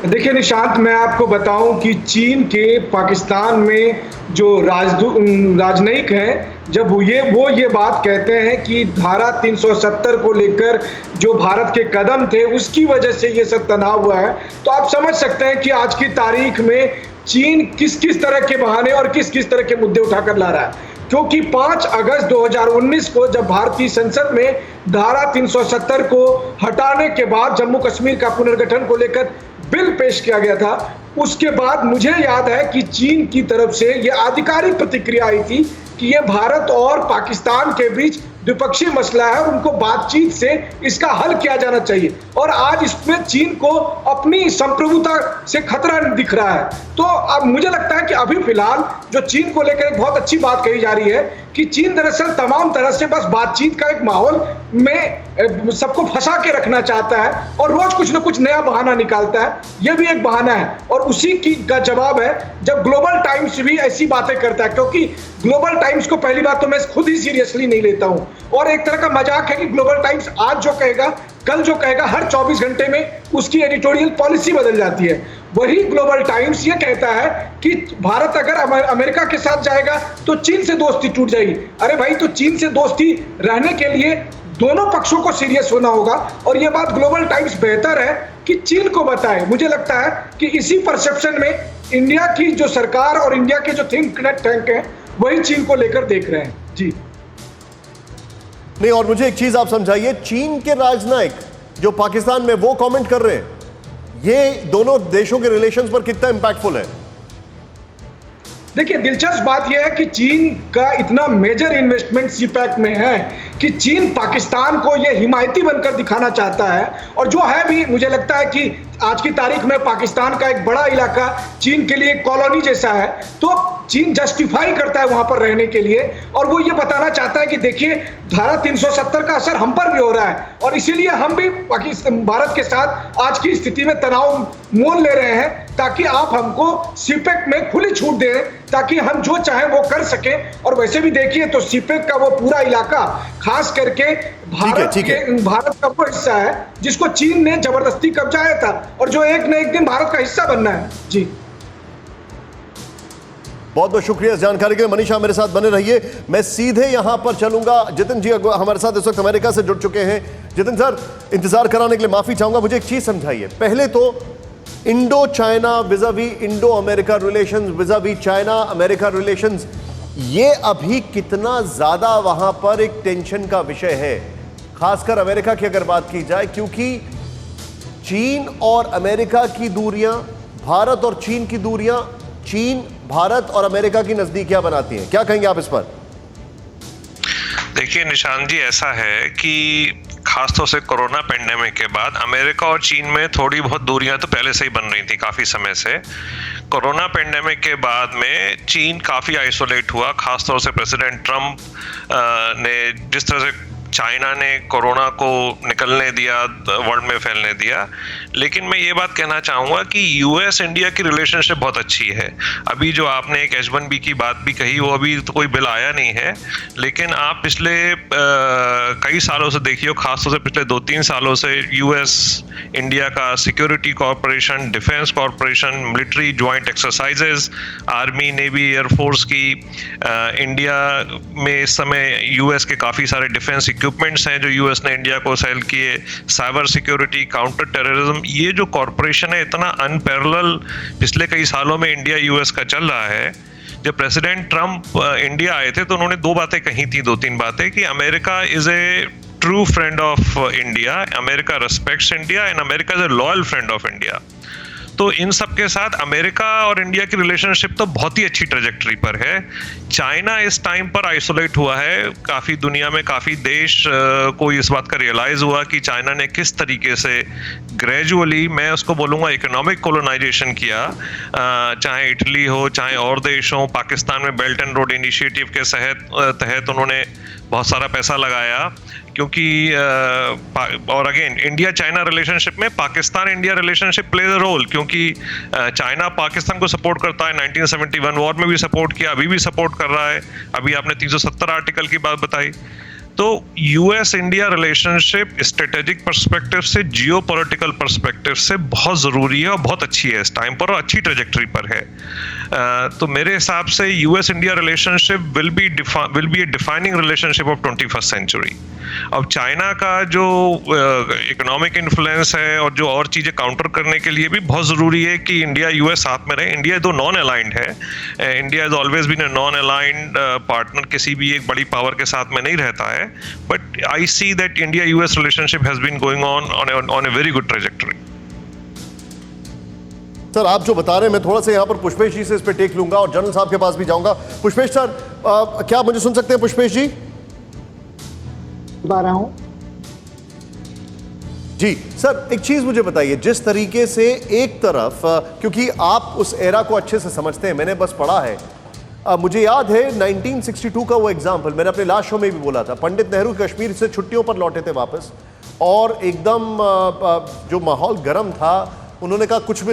देखिए निशांत, मैं आपको बताऊं कि चीन के पाकिस्तान में जो राजनयिक हैं, जब वो ये बात कहते हैं कि धारा 370 को लेकर जो भारत के कदम थे उसकी वजह से ये सब तनाव हुआ है, तो आप समझ सकते हैं कि आज की तारीख में चीन किस किस तरह के बहाने और किस किस तरह के मुद्दे उठाकर ला रहा है। क्योंकि 5 अगस्त 2019 को जब भारतीय संसद में धारा 370 को हटाने के बाद जम्मू कश्मीर का पुनर्गठन को लेकर बिल पेश किया गया था, उसके बाद मुझे याद है कि चीन की तरफ से यह आधिकारिक प्रतिक्रिया आई थी कि यह भारत और पाकिस्तान के बीच द्विपक्षीय मसला है और उनको बातचीत से इसका हल किया जाना चाहिए। और आज इसमें चीन को अपनी संप्रभुता से खतरा दिख रहा है। तो अब मुझे लगता है कि अभी फिलहाल जो चीन को लेकर एक बहुत अच्छी बात कही जा रही है कि चीन दरअसल तमाम तरह से बस बातचीत का एक माहौल में सबको फंसा के रखना चाहता है और रोज कुछ ना कुछ नया बहाना निकालता है। यह भी एक बहाना है और उसी की का जवाब है जब ग्लोबल टाइम्स भी ऐसी बातें करता है, क्योंकि ग्लोबल टाइम्स को पहली बात तो मैं खुद ही सीरियसली नहीं लेता हूं और एक तरह का मजाक है कि ग्लोबल टाइम्स आज जो कहेगा कल जो कहेगा हर 24 घंटे में उसकी एडिटोरियल पॉलिसी बदल जाती है। वही ग्लोबल टाइम्स ये कहता है कि भारत अगर अमेरिका के साथ जाएगा तो चीन से दोस्ती टूट जाएगी। अरे भाई, तो चीन से दोस्ती रहने के लिए दोनों पक्षों को सीरियस होना होगा और यह बात ग्लोबल टाइम्स बेहतर है कि चीन को बताए। मुझे लगता है कि इसी परसेप्शन में इंडिया की जो सरकार और इंडिया के जो थिंक टैंक हैं वही चीन को लेकर देख रहे हैं। जी नहीं, और मुझे एक चीज आप समझाइए, चीन के राजनयिक जो पाकिस्तान में वो कमेंट कर रहे हैं, ये दोनों देशों के रिलेशंस पर कितना इंपैक्टफुल है? देखिए, दिलचस्प बात यह है कि चीन का इतना मेजर इन्वेस्टमेंट सीपैक में है कि चीन पाकिस्तान को यह हिमायती बनकर दिखाना चाहता है और जो है भी, मुझे लगता है कि आज की तारीख में पाकिस्तान का एक बड़ा इलाका चीन के लिए कॉलोनी जैसा है, तो चीन जस्टिफाई करता है वहां पर रहने के लिए और वो ये बताना चाहता है कि देखिए धारा 370 का असर हम पर भी हो रहा है और इसीलिए हम भी पाकिस्तान भारत के साथ आज की स्थिति में तनाव मोल ले रहे हैं ताकि आप हमको सीपेक में खुली छूट दें ताकि हम जो चाहें वो कर सकें। और वैसे भी देखिए तो सीपेक का वो पूरा इलाका खास करके भारत का वो हिस्सा है जिसको चीन ने जबरदस्ती कब्जाया था और जो एक न एक दिन भारत का हिस्सा बनना है। जी बहुत बहुत शुक्रिया इस जानकारी के लिए। मनीषा मेरे साथ बने रहिए। मैं सीधे यहां पर चलूंगा। जितिन जी हमारे साथ इस वक्त अमेरिका से जुड़ चुके हैं। जितिन सर, इंतजार कराने के लिए माफी चाहूंगा। मुझे एक चीज समझाइए, पहले तो Indo China vis-a-vis Indo America relations, vis-a-vis China America relations, ये अभी कितना ज्यादा वहां पर एक टेंशन का विषय है, खासकर अमेरिका की अगर बात की जाए, क्योंकि चीन और अमेरिका की दूरियां, भारत और चीन की दूरियां, चीन भारत और अमेरिका की नजदीकियां बनाती हैं। क्या कहेंगे आप इस पर? देखिए निशांत जी, ऐसा है कि खासतौर से कोरोना पेंडेमिक के बाद अमेरिका और चीन में थोड़ी बहुत दूरियां तो पहले से ही बन रही थी काफ़ी समय से। कोरोना पेंडेमिक के बाद में चीन काफ़ी आइसोलेट हुआ, खासतौर से प्रेसिडेंट ट्रंप ने जिस तरह से चाइना ने कोरोना को निकलने दिया, वर्ल्ड में फैलने दिया। लेकिन मैं ये बात कहना चाहूँगा कि यूएस इंडिया की रिलेशनशिप बहुत अच्छी है। अभी जो आपने एक H1B की बात भी कही, वो अभी तो कोई बिल आया नहीं है, लेकिन आप पिछले कई सालों से देखिए, खासतौर से पिछले 2-3 सालों से यूएस इंडिया का security corporation, defence corporation, military joint exercises, army, navy, air force की इंडिया में इस समय यूएस के काफ़ी सारे डिफेंस इक्विपमेंट्स हैं जो यूएस ने इंडिया को सेल किए, साइबर सिक्योरिटी, काउंटर टेररिज्म, ये जो कॉर्पोरेशन है इतना अनपैरेलल पिछले कई सालों में इंडिया यूएस का चल रहा है। जब प्रेसिडेंट ट्रंप इंडिया आए थे तो उन्होंने 2 बातें कही थी, 2-3 बातें, कि America is a true friend of India. America respects India and America is a loyal friend of India. तो इन सब के साथ अमेरिका और इंडिया की रिलेशनशिप तो बहुत ही अच्छी ट्रेजेक्टरी पर है। चाइना इस टाइम पर आइसोलेट हुआ है, काफ़ी दुनिया में काफ़ी देश को इस बात का रियलाइज़ हुआ कि चाइना ने किस तरीके से ग्रेजुअली, मैं उसको बोलूँगा इकोनॉमिक कोलोनाइजेशन किया, चाहे इटली हो चाहे और देश हो। पाकिस्तान में बेल्ट एंड रोड इनिशिएटिव के तहत उन्होंने बहुत सारा पैसा लगाया, क्योंकि और अगेन इंडिया चाइना रिलेशनशिप में Pakistan India relationship plays a role, क्योंकि चाइना पाकिस्तान को सपोर्ट करता है, 1971 वॉर में भी सपोर्ट किया, अभी भी सपोर्ट कर रहा है। अभी आपने 370 आर्टिकल की बात बताई। तो US India relationship strategic perspective से, जियो पॉलिटिकल पर्सपेक्टिव से बहुत ज़रूरी है और बहुत अच्छी है इस टाइम पर और अच्छी ट्रेजेक्टरी पर है। तो मेरे हिसाब से US India relationship will be a defining relationship of 21st century. अब चाइना का जो इकोनॉमिक इन्फ्लुएंस है और जो और चीज़ें काउंटर करने के लिए भी बहुत ज़रूरी है कि इंडिया यूएस साथ में रहे। इंडिया तो नॉन अलाइंड है, India is always been a non aligned partner, किसी भी एक बड़ी पावर के साथ में नहीं रहता है। But I see that India US relationship has been going on a very good trajectory. Sir, आप जो बता रहे हैं, मैं थोड़ा सा यहाँ पर पुष्पेश जी से इस पे टेक लूंगा और जनरल साहब के पास भी जाऊंगा। पुष्पेश सर, क्या आप मुझे सुन सकते हैं? पुष्पेश जी बता रहा हूं जी। सर, एक चीज मुझे बताइए, जिस तरीके से एक तरफ, क्योंकि आप उस एरा को अच्छे से समझते हैं, मैंने बस पढ़ा है, मुझे याद है 1962 का वो एग्जाम्पल मैंने अपने लास्ट शो में भी बोला था। पंडित नेहरू कश्मीर से छुट्टियों पर लौटे थे वापस, और एकदम जो माहौल गर्म था, उन्होंने कहा कुछ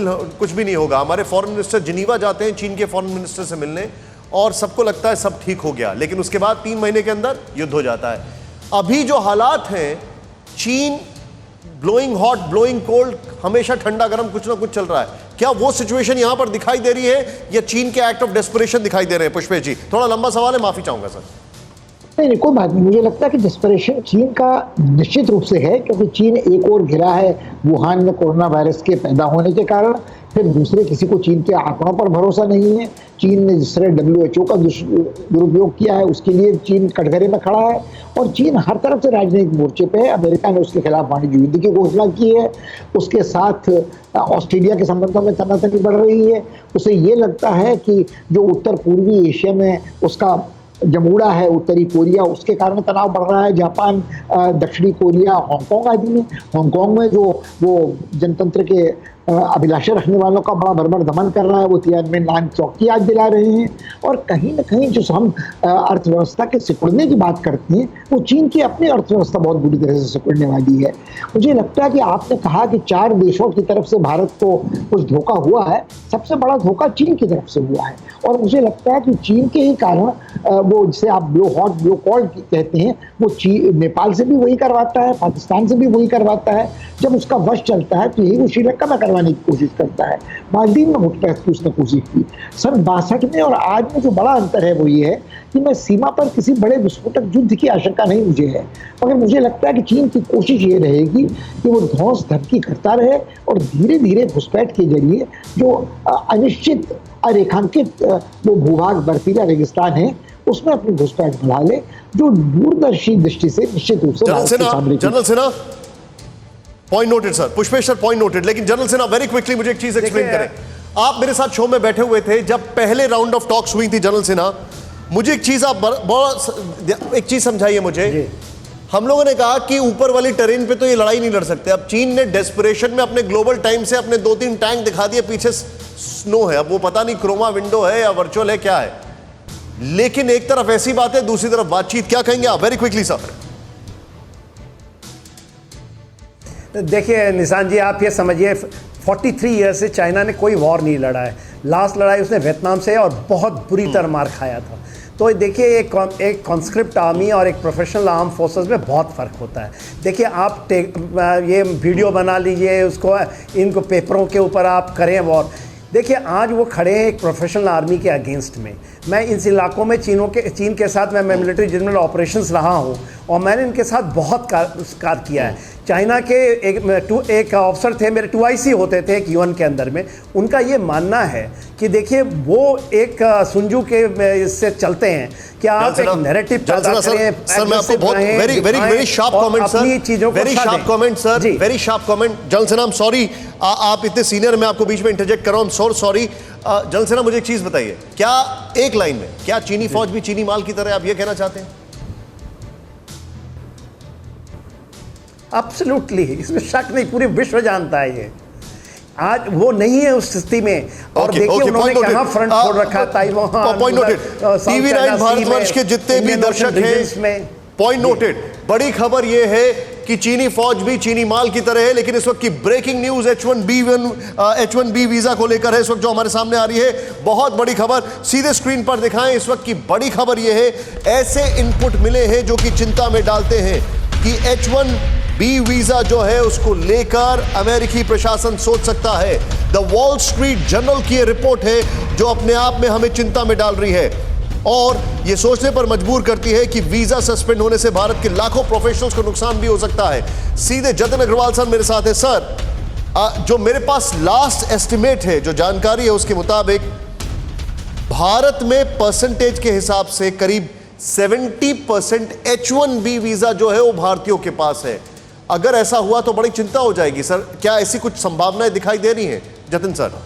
भी नहीं होगा। हमारे फॉरेन मिनिस्टर जिनीवा जाते हैं चीन के फॉरेन मिनिस्टर से मिलने, और सबको लगता है सब ठीक हो गया, लेकिन उसके बाद 3 महीने के अंदर युद्ध हो जाता है। अभी जो हालात हैं, चीन ब्लोइंग हॉट ब्लोइंग कोल्ड, हमेशा ठंडा गर्म कुछ ना कुछ चल रहा है। क्या वो सिचुएशन यहां पर दिखाई दे रही है या चीन के एक्ट ऑफ डेस्परेशन दिखाई दे रहे हैं? पुष्पेश जी, थोड़ा लंबा सवाल है, माफी चाहूंगा सर। नहीं, कोई बात नहीं। मुझे लगता है कि डिस्परेशन चीन का निश्चित रूप से है, क्योंकि चीन एक और घिरा है वुहान में कोरोना वायरस के पैदा होने के कारण। फिर दूसरे किसी को चीन के आंकड़ों पर भरोसा नहीं है। चीन ने जिस तरह WHO का दुरुपयोग किया है, उसके लिए चीन कटघरे में खड़ा है, और चीन हर तरफ से राजनीतिक मोर्चे पे है। अमेरिका ने उसके खिलाफ वाणिज्य युद्ध की घोषणा की है, उसके साथ ऑस्ट्रेलिया के संबंधों में तनातनी बढ़ रही है। उसे ये लगता है कि जो उत्तर पूर्वी एशिया में उसका जमूड़ा है, उत्तरी कोरिया, उसके कारण तनाव बढ़ रहा है। जापान, दक्षिणी कोरिया, हांगकांग आदि में, हांगकांग में जो वो जनतंत्र के अभिलाषा रखने वालों का बड़ा बर्बर दमन कर रहा है, वो तियानमेन चौक की याद दिला रहे हैं। और कहीं ना कहीं जो हम अर्थव्यवस्था के सिकुड़ने की बात करते हैं, वो चीन की अपनी अर्थव्यवस्था बहुत बुरी तरह से सिकुड़ने वाली है। मुझे लगता है कि आपने कहा कि 4 देशों की तरफ से भारत को कुछ धोखा हुआ है, सबसे बड़ा धोखा चीन की तरफ से हुआ है। और मुझे लगता है कि चीन के ही कारण वो, जिसे आप ब्लो हॉट ब्लो कोल्ड कहते हैं, वो नेपाल से भी वही करवाता है, पाकिस्तान से भी वही करवाता है। जब उसका वश चलता है तो यही वो श्रीलंका में करवाने की कोशिश करता है। मालदीव में घुसपैठ की उसने कोशिश की। सन 62 में और आज में जो बड़ा अंतर है वो ये है कि मैं सीमा पर किसी बड़े विस्फोटक युद्ध की आशंका नहीं मुझे है, मगर मुझे लगता है कि चीन की कोशिश ये रहेगी कि वो धौंस धमकी करता रहे और धीरे धीरे घुसपैठ के जरिए जो अनिश्चित अरेखांकित वो भूभाग बर्फीला रेगिस्तान है, उसमें अपनी घुसपैठ बढ़ा ले, जो दूरदर्शी दृष्टि से निश्चित रूप से general Sinha, point noted sir. Pushpesh sir, point noted. लेकिन जनरल सिन्हा, वेरी क्विकली मुझे एक चीज एक्सप्लेन करें। आप मेरे साथ शो में बैठे हुए थे जब पहले राउंड ऑफ टॉक्स हुई थी। जनरल सिन्हा, मुझे एक चीज आप एक चीज समझाइए मुझे। हम लोगों ने कहा कि ऊपर वाली टेरेन पे तो ये लड़ाई नहीं लड़ सकते। अब चीन ने डेस्परेशन में अपने ग्लोबल टाइम से अपने 2-3 टैंक दिखा दिए, पीछे स्नो है। अब वो पता नहीं क्रोमा विंडो है या वर्चुअल है, क्या है। लेकिन एक तरफ ऐसी बात है, दूसरी तरफ बातचीत। क्या कहेंगे आप? Very quickly sir. देखिए निशान जी, आप ये समझिए 43 ईयर्स से चाइना ने कोई वॉर नहीं लड़ा है। लास्ट लड़ाई उसने वियतनाम से और बहुत बुरी तरह मार खाया था। तो देखिए एक कॉन्स्क्रिप्ट आर्मी और एक प्रोफेशनल आर्म फोर्सेस में बहुत फ़र्क होता है। देखिए आप ये वीडियो बना लीजिए, उसको इनको पेपरों के ऊपर आप करें वॉर, देखिए आज वो खड़े हैं एक प्रोफेशनल आर्मी के अगेंस्ट में। मैं इन इलाकों में चीन के साथ मैं मिलिट्री जनरल ऑपरेशंस रहा हूँ और मैंने इनके साथ बहुत कार्य किया है। चाइना के एक ऑफिसर थे मेरे 2IC होते थे एक UN के अंदर में, उनका ये मानना है कि देखिए वो एक सुंजू के इससे चलते हैं कि आप एक नैरेटिव पैदा करें। सर मैं आपको बहुत very sharp comment sir, very sharp comment sir, very sharp comment. General सेना सॉरी आप इतने सीनियर, मैं आपको बीच में इंटरजेक्ट कर रहा हूं, सॉरी। जनरल सेना मुझे एक चीज बताइए, क्या एक लाइन में क्या चीनी फौज भी चीनी माल की तरह, आप ये कहना चाहते हैं? एब्सोल्युटली, इसमें शक नहीं, पूरे विश्व जानता है ये। आज वो नहीं है उस स्थिति में। और देखिए उन्होंने कहां फ्रंट छोड़ रखा था। Point noted. TV9 भारतवर्ष के जितने भी दर्शक हैं, पॉइंट नोटेड। बड़ी खबर ये है कि चीनी फौज भी चीनी माल की तरह है, लेकिन इस वक्त की ब्रेकिंग न्यूज H1B वीजा को लेकर है इस वक्त जो हमारे सामने आ रही है। बहुत बड़ी खबर सीधे स्क्रीन पर दिखाएं। इस वक्त की बड़ी खबर यह है, ऐसे इनपुट मिले हैं जो कि चिंता में डालते हैं कि H1B वीजा जो है उसको लेकर अमेरिकी प्रशासन सोच सकता है। द वॉल स्ट्रीट जर्नल की रिपोर्ट है जो अपने आप में हमें चिंता में डाल रही है और ये सोचने पर मजबूर करती है कि वीजा सस्पेंड होने से भारत के लाखों प्रोफेशनल्स को नुकसान भी हो सकता है। सीधे जतिन अग्रवाल सर मेरे साथ है। सर जो मेरे पास लास्ट एस्टिमेट है, जो जानकारी है उसके मुताबिक भारत में परसेंटेज के हिसाब से करीब 70% H1B वीजा जो है वो भारतीयों के पास है। अगर ऐसा हुआ तो बड़ी चिंता हो जाएगी सर, क्या ऐसी कुछ संभावनाएं दिखाई दे रही हैं जतिन सर?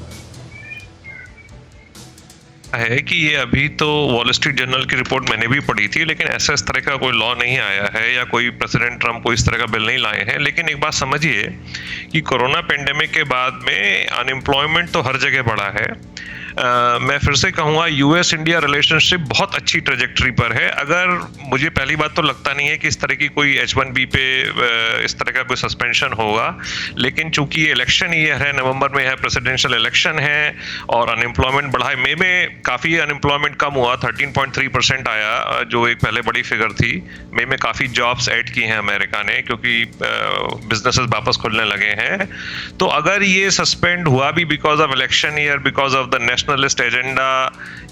है कि ये अभी तो वॉल स्ट्रीट जर्नल की रिपोर्ट मैंने भी पढ़ी थी, लेकिन ऐसा इस तरह का कोई लॉ नहीं आया है या कोई प्रेसिडेंट ट्रम्प को इस तरह का बिल नहीं लाए हैं। लेकिन एक बात समझिए कि कोरोना पेंडेमिक के बाद में अनएम्प्लॉयमेंट तो हर जगह बढ़ा है। मैं फिर से कहूँगा US इंडिया रिलेशनशिप बहुत अच्छी ट्रेजेक्टरी पर है। अगर मुझे पहली बात तो लगता नहीं है कि इस तरह की कोई H1B पे इस तरह का कोई सस्पेंशन होगा, लेकिन चूंकि ये इलेक्शन ईयर है, नवंबर में है, प्रेसिडेंशियल इलेक्शन है और अनएम्प्लॉयमेंट बढ़ा है। मई में काफ़ी अनएम्प्लॉयमेंट कम हुआ, 13.3% आया, जो एक पहले बड़ी फिगर थी। मई में काफ़ी जॉब्स ऐड की हैं अमेरिका ने क्योंकि बिजनेसेस वापस खुलने लगे हैं। तो अगर ये सस्पेंड हुआ भी because of election year, because of the nationalist agenda,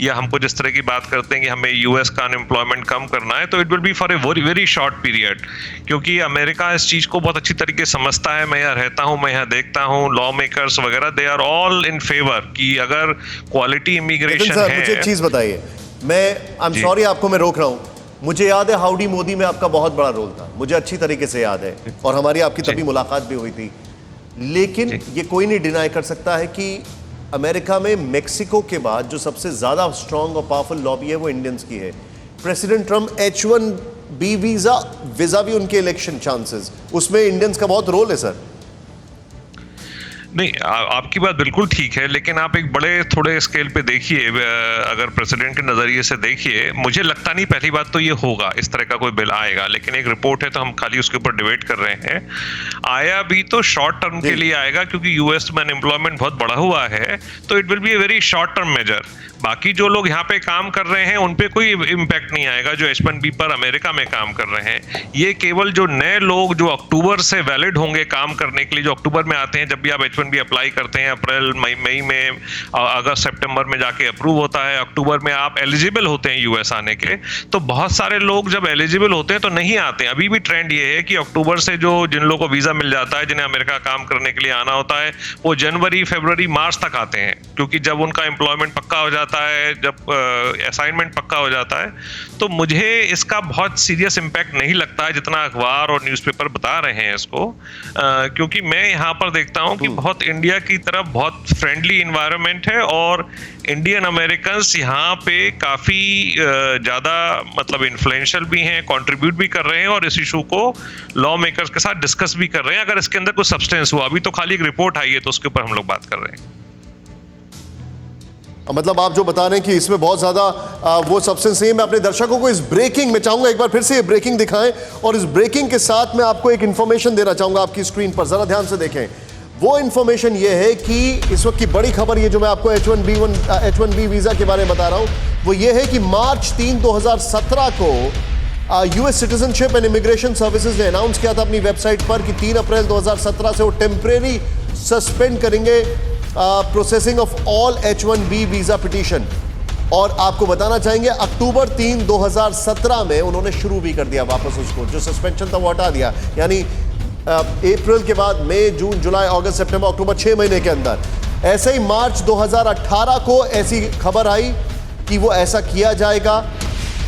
या हमको जिस तरह की बात करते हैं कि हमें US का अनएम्प्लॉयमेंट कम करना है, तो it will B for a very short period, क्योंकि अमेरिका इस चीज को बहुत अच्छी तरीके से समझता है। मैं यहाँ रहता हूँ, मैं यहाँ देखता हूँ, लॉ मेकर्स वगैरह they are all in favour कि अगर क्वालिटी इमिग्रेशन है। मुझे एक चीज बताइए, आई एम सॉरी आपको मैं रोक रहा हूँ, मुझे याद है हाउडी मोदी में आपका बहुत बड़ा रोल था, मुझे अच्छी तरीके से याद है और हमारी आपकी तभी मुलाकात भी हुई थी। लेकिन ये कोई नहीं डिनाई कर सकता है कि अमेरिका में मेक्सिको के बाद जो सबसे ज्यादा स्ट्रांग और पावरफुल लॉबी है वो इंडियंस की है। प्रेसिडेंट ट्रम्प H1B वीजा भी उनके इलेक्शन चांसेस, उसमें इंडियंस का बहुत रोल है सर। नहीं, आपकी बात बिल्कुल ठीक है, लेकिन आप एक बड़े थोड़े स्केल पे देखिए, अगर प्रेसिडेंट के नज़रिए से देखिए, मुझे लगता नहीं पहली बात तो ये होगा, इस तरह का कोई बिल आएगा, लेकिन एक रिपोर्ट है तो हम खाली उसके ऊपर डिबेट कर रहे हैं। आया भी तो शॉर्ट टर्म के लिए आएगा क्योंकि US में अनएम्प्लॉयमेंट बहुत बढ़ा हुआ है, तो it will be a very short term measure. बाकी जो लोग यहाँ पे काम कर रहे हैं उन पे कोई इम्पैक्ट नहीं आएगा जो H1B पर अमेरिका में काम कर रहे हैं। ये केवल जो नए लोग जो अक्टूबर से वैलिड होंगे काम करने के लिए, जो अक्टूबर में आते हैं, जब भी आप H1B अप्लाई करते हैं, अप्रैल मई में, अगस्त सितंबर में जाके अप्रूव होता है, अक्टूबर में आप एलिजिबल होते हैं US आने के। तो बहुत सारे लोग जब एलिजिबल होते हैं तो नहीं आते हैं। अभी भी ट्रेंड ये है कि अक्टूबर से जो जिन लोगों को वीजा मिल जाता है, जिन्हें अमेरिका काम करने के लिए आना होता है, वो जनवरी, फरवरी, मार्च तक आते हैं, क्योंकि जब उनका एम्प्लॉयमेंट पक्का हो जाता है, जब असाइनमेंट पक्का हो जाता है। तो मुझे इसका बहुत सीरियस इम्पैक्ट नहीं लगता है जितना अखबार और न्यूज़पेपर बता रहे हैं इसको, क्योंकि मैं यहाँ पर देखता हूँ कि बहुत इंडिया की तरफ बहुत फ्रेंडली इन्वायरमेंट है और इंडियन अमेरिकन्स यहाँ पे काफ़ी ज़्यादा मतलब इन्फ्लुएंशियल भी हैं, कंट्रीब्यूट भी कर रहे हैं और इस इशू को लॉ मेकर्स के साथ डिस्कस भी कर रहे हैं। अगर इसके अंदर कोई सब्सटेंस हुआ, अभी तो खाली एक रिपोर्ट आई है तो उसके ऊपर हम लोग बात कर रहे हैं। मतलब आप जो बता रहे हैं कि इसमें बहुत ज्यादा वो सब्सटेंस नहीं है। मैं अपने दर्शकों को इस ब्रेकिंग में चाहूंगा एक बार फिर से ये ब्रेकिंग दिखाएं और इस ब्रेकिंग के साथ मैं आपको एक इंफॉर्मेशन देना चाहूंगा आपकी स्क्रीन पर, जरा ध्यान से देखें। वो इंफॉर्मेशन ये है कि इस वक्त की बड़ी खबर ये जो मैं आपको H1B वीजा के बारे में बता रहा हूं, वो ये है कि मार्च 3, 2017 को US citizenship and immigration services ने अनाउंस किया था अपनी वेबसाइट पर कि 3 अप्रैल 2017 से वो टेम्परेरी सस्पेंड करेंगे processing of all H1B visa petition. और आपको बताना चाहेंगे अक्टूबर 3, 2017 में उन्होंने शुरू भी कर दिया वापस उसको, जो सस्पेंशन था वो हटा दिया। यानी अप्रैल के बाद मई, जून, जुलाई, अगस्त, सितंबर, अक्टूबर, 6 महीने के अंदर। ऐसे ही मार्च 2018 को ऐसी खबर आई कि वो ऐसा किया जाएगा,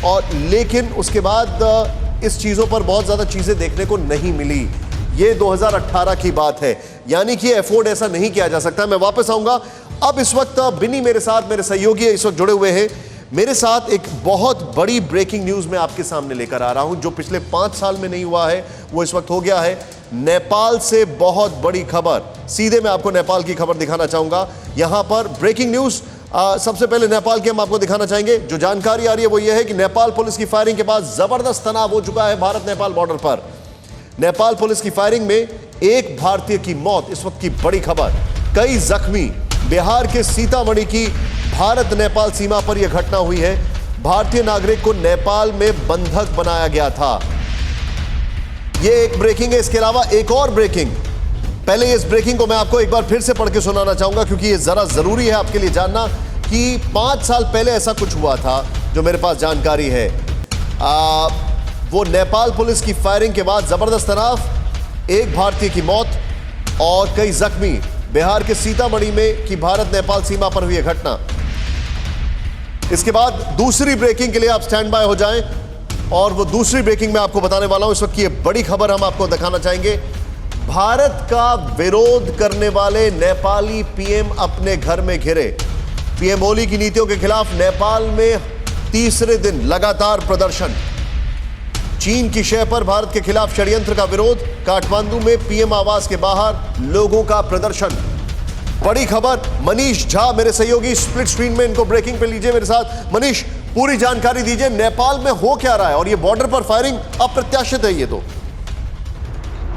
और लेकिन उसके बाद इस चीज़ों पर बहुत ज़्यादा चीज़ें देखने को नहीं मिली। ये 2018 की बात है, यानी कि एफोर्ड ऐसा नहीं किया जा सकता। मैं वापस आऊँगा। अब इस वक्त बिन्नी मेरे साथ, मेरे सहयोगी इस वक्त जुड़े हुए हैं मेरे साथ। एक बहुत बड़ी ब्रेकिंग न्यूज़ मैं आपके सामने लेकर आ रहा हूं, जो पिछले 5 साल में नहीं हुआ है वो इस वक्त हो गया है। नेपाल से बहुत बड़ी खबर, सीधे मैं आपको नेपाल की खबर दिखाना चाहूंगा। यहां पर ब्रेकिंग न्यूज़ सबसे पहले नेपाल की हम आपको दिखाना चाहेंगे। जो जानकारी आ रही है वो ये है कि नेपाल पुलिस की फायरिंग के बाद जबरदस्त तनाव हो चुका है भारत नेपाल बॉर्डर पर। नेपाल पुलिस की फायरिंग में एक भारतीय की मौत, इस वक्त की बड़ी खबर। कई जख्मी। बिहार के सीतामढ़ी की भारत नेपाल सीमा पर यह घटना हुई है। भारतीय नागरिक को नेपाल में बंधक बनाया गया था। यह एक ब्रेकिंग है। इसके अलावा एक और ब्रेकिंग, पहले इस ब्रेकिंग को मैं आपको एक बार फिर से पढ़ के सुनाना चाहूंगा, क्योंकि यह जरा जरूरी है आपके लिए जानना कि 5 साल पहले ऐसा कुछ हुआ था, जो मेरे पास जानकारी है। वो नेपाल पुलिस की फायरिंग के बाद जबरदस्त तनाव, एक भारतीय की मौत और कई जख्मी। बिहार के सीतामढ़ी में की भारत नेपाल सीमा पर हुई घटना। इसके बाद दूसरी ब्रेकिंग के लिए आप स्टैंड बाय हो जाएं, और वो दूसरी ब्रेकिंग मैं आपको बताने वाला हूं। इस वक्त की बड़ी खबर हम आपको दिखाना चाहेंगे। भारत का विरोध करने वाले नेपाली पीएम अपने घर में घिरे। पीएम ओली की नीतियों के खिलाफ नेपाल में तीसरे दिन लगातार प्रदर्शन। चीन की शह पर भारत के खिलाफ षड्यंत्र का विरोध। काठमांडू में पीएम आवास के बाहर लोगों का प्रदर्शन। बड़ी खबर। मनीष झा मेरे सहयोगी स्प्लिट स्क्रीन में, इनको ब्रेकिंग पे लीजिए मेरे साथ। मनीष, पूरी जानकारी दीजिए, नेपाल में हो क्या रहा है, और ये बॉर्डर पर फायरिंग अप्रत्याशित है ये तो।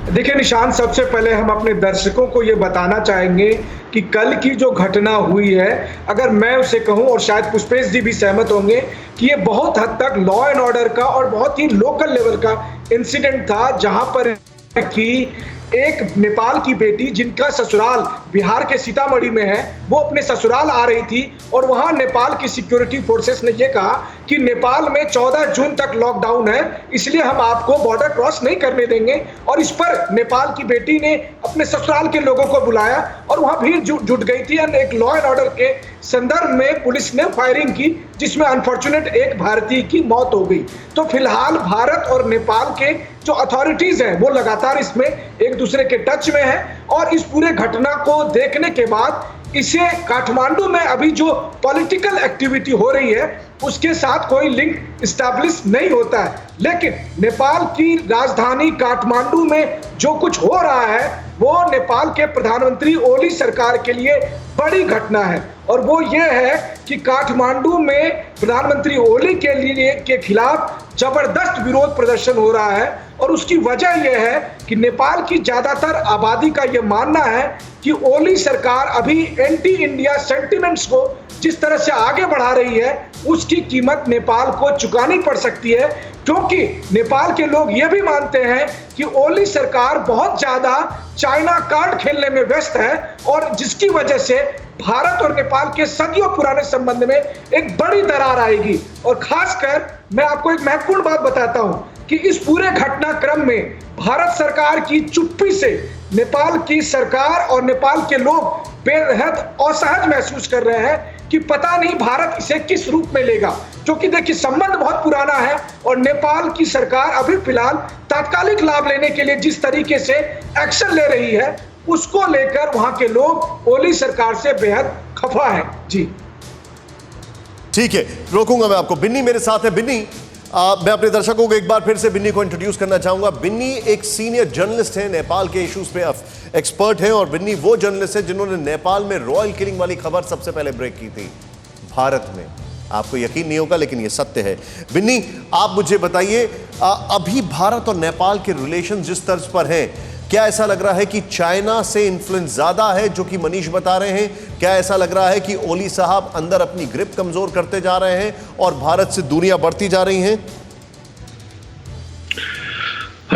देखिए निशांत, सबसे पहले हम अपने दर्शकों को ये बताना चाहेंगे कि कल की जो घटना हुई है, अगर मैं उसे कहूं, और शायद पुष्पेश जी भी सहमत होंगे, कि ये बहुत हद तक लॉ एंड ऑर्डर का और बहुत ही लोकल लेवल का इंसिडेंट था, जहां पर कि एक नेपाल की बेटी जिनका ससुराल बिहार के सीतामढ़ी में है, वो अपने ससुराल आ रही थी, और वहां नेपाल की सिक्योरिटी फोर्सेस ने ये कहा कि नेपाल में 14 जून तक लॉकडाउन है, इसलिए हम आपको बॉर्डर क्रॉस नहीं करने देंगे। और इस पर नेपाल की बेटी ने अपने ससुराल के लोगों को बुलाया और वहां भीड़ जुट गई थी। एक लॉ एंड ऑर्डर के संदर्भ में पुलिस ने फायरिंग की, जिसमें अनफॉर्चुनेट एक भारतीय की मौत हो गई। तो फिलहाल भारत और नेपाल के जो अथॉरिटीज हैं वो लगातार इसमें एक दूसरे के टच में हैं, और इस पूरे घटना को देखने के बाद इसे काठमांडू में अभी जो पॉलिटिकल एक्टिविटी हो रही है उसके साथ कोई लिंक स्टैब्लिश नहीं होता है। लेकिन नेपाल की राजधानी काठमांडू में जो कुछ हो रहा है वो नेपाल के प्रधानमंत्री ओली सरकार के लिए बड़ी घटना है, और वो ये है कि काठमांडू में प्रधानमंत्री ओली के खिलाफ जबरदस्त विरोध प्रदर्शन हो रहा है। और उसकी वजह यह है कि नेपाल की ज्यादातर आबादी का यह मानना है कि ओली सरकार अभी एंटी इंडिया सेंटिमेंट्स को जिस तरह से आगे बढ़ा रही है, उसकी कीमत नेपाल को चुकानी पड़ सकती है, क्योंकि नेपाल के लोग ये भी मानते हैं कि ओली सरकार बहुत ज्यादा चाइना कार्ड खेलने में व्यस्त है, और जिसकी वजह से भारत और नेपाल के सदियों पुराने संबंध में एक बड़ी दरार आएगी। और खासकर मैं आपको एक महत्वपूर्ण बात बताता हूं कि इस पूरे घटनाक्रम में भारत सरकार की चुप्पी से नेपाल की सरकार और नेपाल के लोग बेहद असहज महसूस कर रहे हैं कि पता नहीं भारत इसे किस रूप में लेगा, क्योंकि देखिए संबंध बहुत पुराना है, और नेपाल की सरकार अभी फिलहाल तात्कालिक लाभ लेने के लिए जिस तरीके से एक्शन ले रही है, उसको लेकर वहां के लोग ओली सरकार से बेहद खफा है। जी ठीक है, रोकूंगा मैं आपको। बिन्नी मेरे साथ है। बिन्नी, मैं अपने दर्शकों को एक बार फिर से बिन्नी को इंट्रोड्यूस करना चाहूंगा। बिन्नी एक सीनियर जर्नलिस्ट है, नेपाल के इश्यूज पे एक्सपर्ट है, और बिन्नी वो जर्नलिस्ट है जिन्होंने नेपाल में रॉयल किलिंग वाली खबर सबसे पहले ब्रेक की थी भारत में। आपको यकीन नहीं होगा लेकिन ये सत्य है। बिन्नी, आप मुझे बताइए, अभी भारत और नेपाल के रिलेशन जिस तर्ज पर हैं, क्या ऐसा लग रहा है कि चाइना से इन्फ्लुएंस ज्यादा है, जो कि मनीष बता रहे हैं? क्या ऐसा लग रहा है कि ओली साहब अंदर अपनी ग्रिप कमजोर करते जा रहे हैं और भारत से दूरियां बढ़ती जा रही हैं?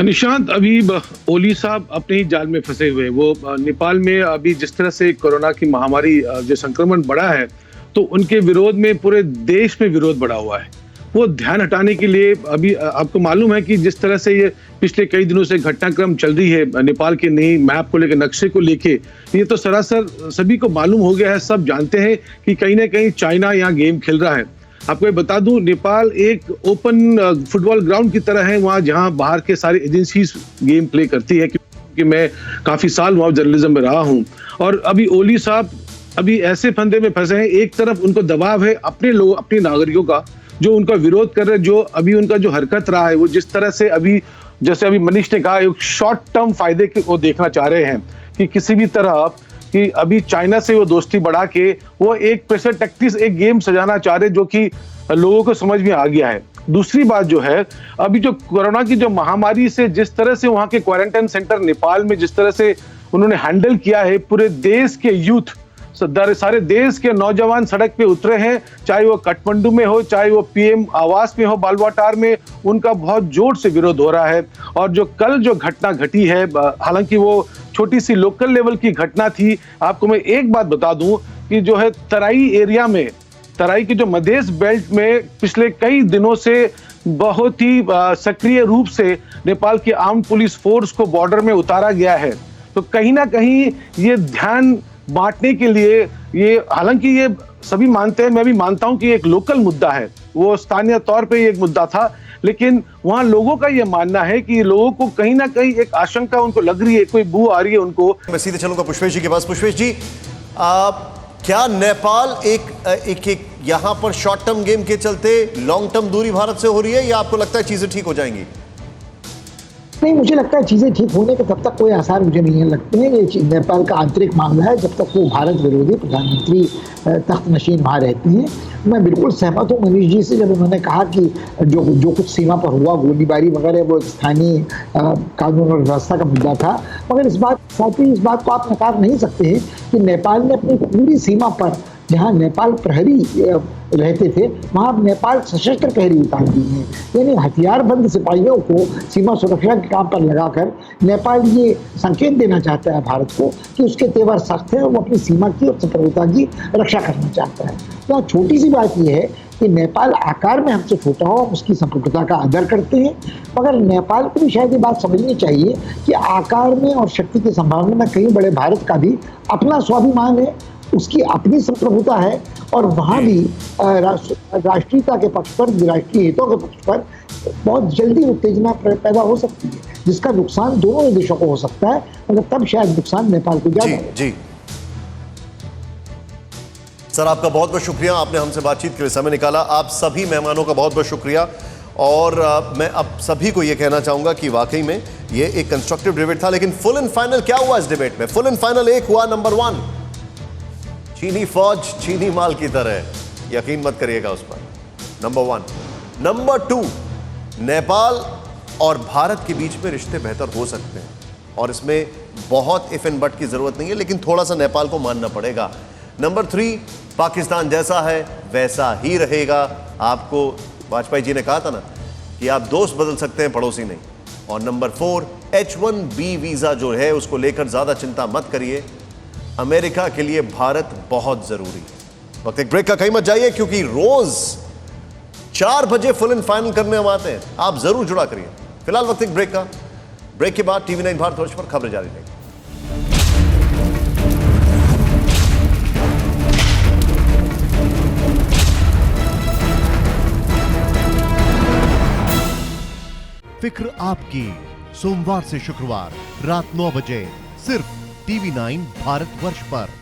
निशांत, अभी ओली साहब अपने ही जाल में फंसे हुए हैं। वो नेपाल में अभी जिस तरह से कोरोना की महामारी जो संक्रमण बढ़ा है, तो उनके विरोध में पूरे देश में विरोध बढ़ा हुआ है। वो ध्यान हटाने के लिए अभी आपको मालूम है कि जिस तरह से ये पिछले कई दिनों से घटनाक्रम चल रही है नेपाल के नई मैप को लेकर, नक्शे को लेके, ये तो सरासर सभी को मालूम हो गया है। सब जानते हैं कि कहीं ना कहीं चाइना यहाँ गेम खेल रहा है। आपको ये बता दूं, नेपाल एक ओपन फुटबॉल ग्राउंड की तरह है वहाँ, जहाँ बाहर के सारी एजेंसीज गेम प्ले करती है, क्योंकि मैं काफी साल वहाँ जर्नलिज्म में रहा हूँ। और अभी ओली साहब अभी ऐसे फंदे में फंसे हैं, एक तरफ उनको दबाव है अपने लोग, अपने नागरिकों का, जो उनका विरोध कर रहे हैं, जो अभी उनका जो हरकत रहा है, वो जिस तरह से अभी, जैसे अभी मनीष ने कहा, एक शॉर्ट टर्म फायदे को देखना चाह रहे हैं कि किसी भी तरह कि अभी चाइना से वो दोस्ती बढ़ा के वो एक प्रेशर टैक्टिक्स, एक गेम सजाना चाह रहे, जो कि लोगों को समझ में आ गया है। दूसरी बात जो है, अभी जो कोरोना की जो महामारी से जिस तरह से वहाँ के क्वारंटाइन सेंटर नेपाल में जिस तरह से उन्होंने हैंडल किया है, पूरे देश के यूथ, सारे देश के नौजवान सड़क पे उतरे हैं, चाहे वो काठमांडू में हो, चाहे वो पीएम आवास में हो, बालवाटार में, उनका बहुत जोर से विरोध हो रहा है। और जो कल जो घटना घटी है, हालांकि वो छोटी सी लोकल लेवल की घटना थी, आपको मैं एक बात बता दूं कि जो है तराई एरिया में, तराई की जो मधेश बेल्ट में पिछले कई दिनों से बहुत ही सक्रिय रूप से नेपाल की आर्म्ड पुलिस फोर्स को बॉर्डर में उतारा गया है। तो कहीं ना कहीं ये ध्यान बांटने के लिए, ये हालांकि ये सभी मानते हैं, मैं भी मानता हूं कि एक लोकल मुद्दा है, वो स्थानीय तौर पे एक मुद्दा था, लेकिन वहां लोगों का ये मानना है कि लोगों को कहीं ना कहीं एक आशंका उनको लग रही है, कोई बू आ रही है उनको। मैं सीधे चलूंगा पुष्पेश जी के पास। पुष्पेश जी, क्या नेपाल एक यहां पर शॉर्ट टर्म गेम के चलते लॉन्ग टर्म दूरी भारत से हो रही है, या आपको लगता है चीजें ठीक हो जाएंगी? नहीं, मुझे लगता है चीजें ठीक होने के तब तक कोई आसार मुझे नहीं लगते हैं। ये नेपाल का आंतरिक मामला है, जब तक वो भारत विरोधी प्रधानमंत्री तख्त नशीन वहाँ रहती है। मैं बिल्कुल सहमत हूँ मनीष जी से, जब उन्होंने कहा कि जो कुछ सीमा पर हुआ, गोलीबारी वगैरह, वो स्थानीय कानून और व्यवस्था का मुद्दा था। मगर इस बात को आप नकार नहीं सकते हैं कि नेपाल ने अपनी पूरी सीमा पर, जहाँ नेपाल प्रहरी रहते थे, वहाँ नेपाल सशस्त्र प्रहरी उतार दिए हैं। यानी हथियारबंद सिपाहियों को सीमा सुरक्षा के काम पर लगाकर नेपाल ये संकेत देना चाहता है भारत को कि उसके तेवर सख्त है, वो अपनी सीमा की और संप्रभुता की रक्षा करना चाहता है। तो छोटी सी बात यह है कि नेपाल आकार में हमसे छोटा हो, हम उसकी संप्रभुता का आदर करते हैं, मगर नेपाल को भी शायद ये बात समझनी चाहिए कि आकार में और शक्ति की संभावना में कहीं बड़े भारत का भी अपना स्वाभिमान है, उसकी अपनी संप्रभुता है, और वहाँ भी राष्ट्रीयता के पक्ष पर, राष्ट्रीय हितों के पक्ष पर बहुत जल्दी उत्तेजना पैदा हो सकती है, जिसका नुकसान दोनों देशों को हो सकता है, मगर तब शायद नुकसान नेपाल को ज्यादा है। जी सर, आपका बहुत बहुत शुक्रिया, आपने हमसे बातचीत के लिए समय निकाला। आप सभी मेहमानों का बहुत बहुत शुक्रिया। और मैं अब सभी को यह कहना चाहूंगा कि वाकई में ये एक कंस्ट्रक्टिव डिबेट था, लेकिन फुल एंड फाइनल क्या हुआ इस डिबेट में? फुल एंड फाइनल एक हुआ, नंबर 1, चीनी फौज चीनी माल की तरह, यकीन मत करिएगा उस पर, नंबर 1। नंबर 2, नेपाल और भारत के बीच में रिश्ते बेहतर हो सकते हैं, और इसमें बहुत इफ एंड बट की जरूरत नहीं है, लेकिन थोड़ा सा नेपाल को मानना पड़ेगा। नंबर 3, पाकिस्तान जैसा है वैसा ही रहेगा। आपको वाजपेयी जी ने कहा था ना कि आप दोस्त बदल सकते हैं, पड़ोसी नहीं। और नंबर 4, H1B वीजा जो है उसको लेकर ज्यादा चिंता मत करिए, अमेरिका के लिए भारत बहुत जरूरी है। वक्त एक ब्रेक का, कहीं मत जाइए, क्योंकि रोज 4 बजे फुल एंड फाइनल करने हम आते हैं, आप जरूर जुड़ा करिए। फिलहाल वक्त एक ब्रेक का, ब्रेक के बाद TV9 भारत वर्ष पर खबरें जारी रहेंगी। फिक्र आपकी, सोमवार से शुक्रवार रात 9 बजे सिर्फ TV9 भारत वर्ष पर।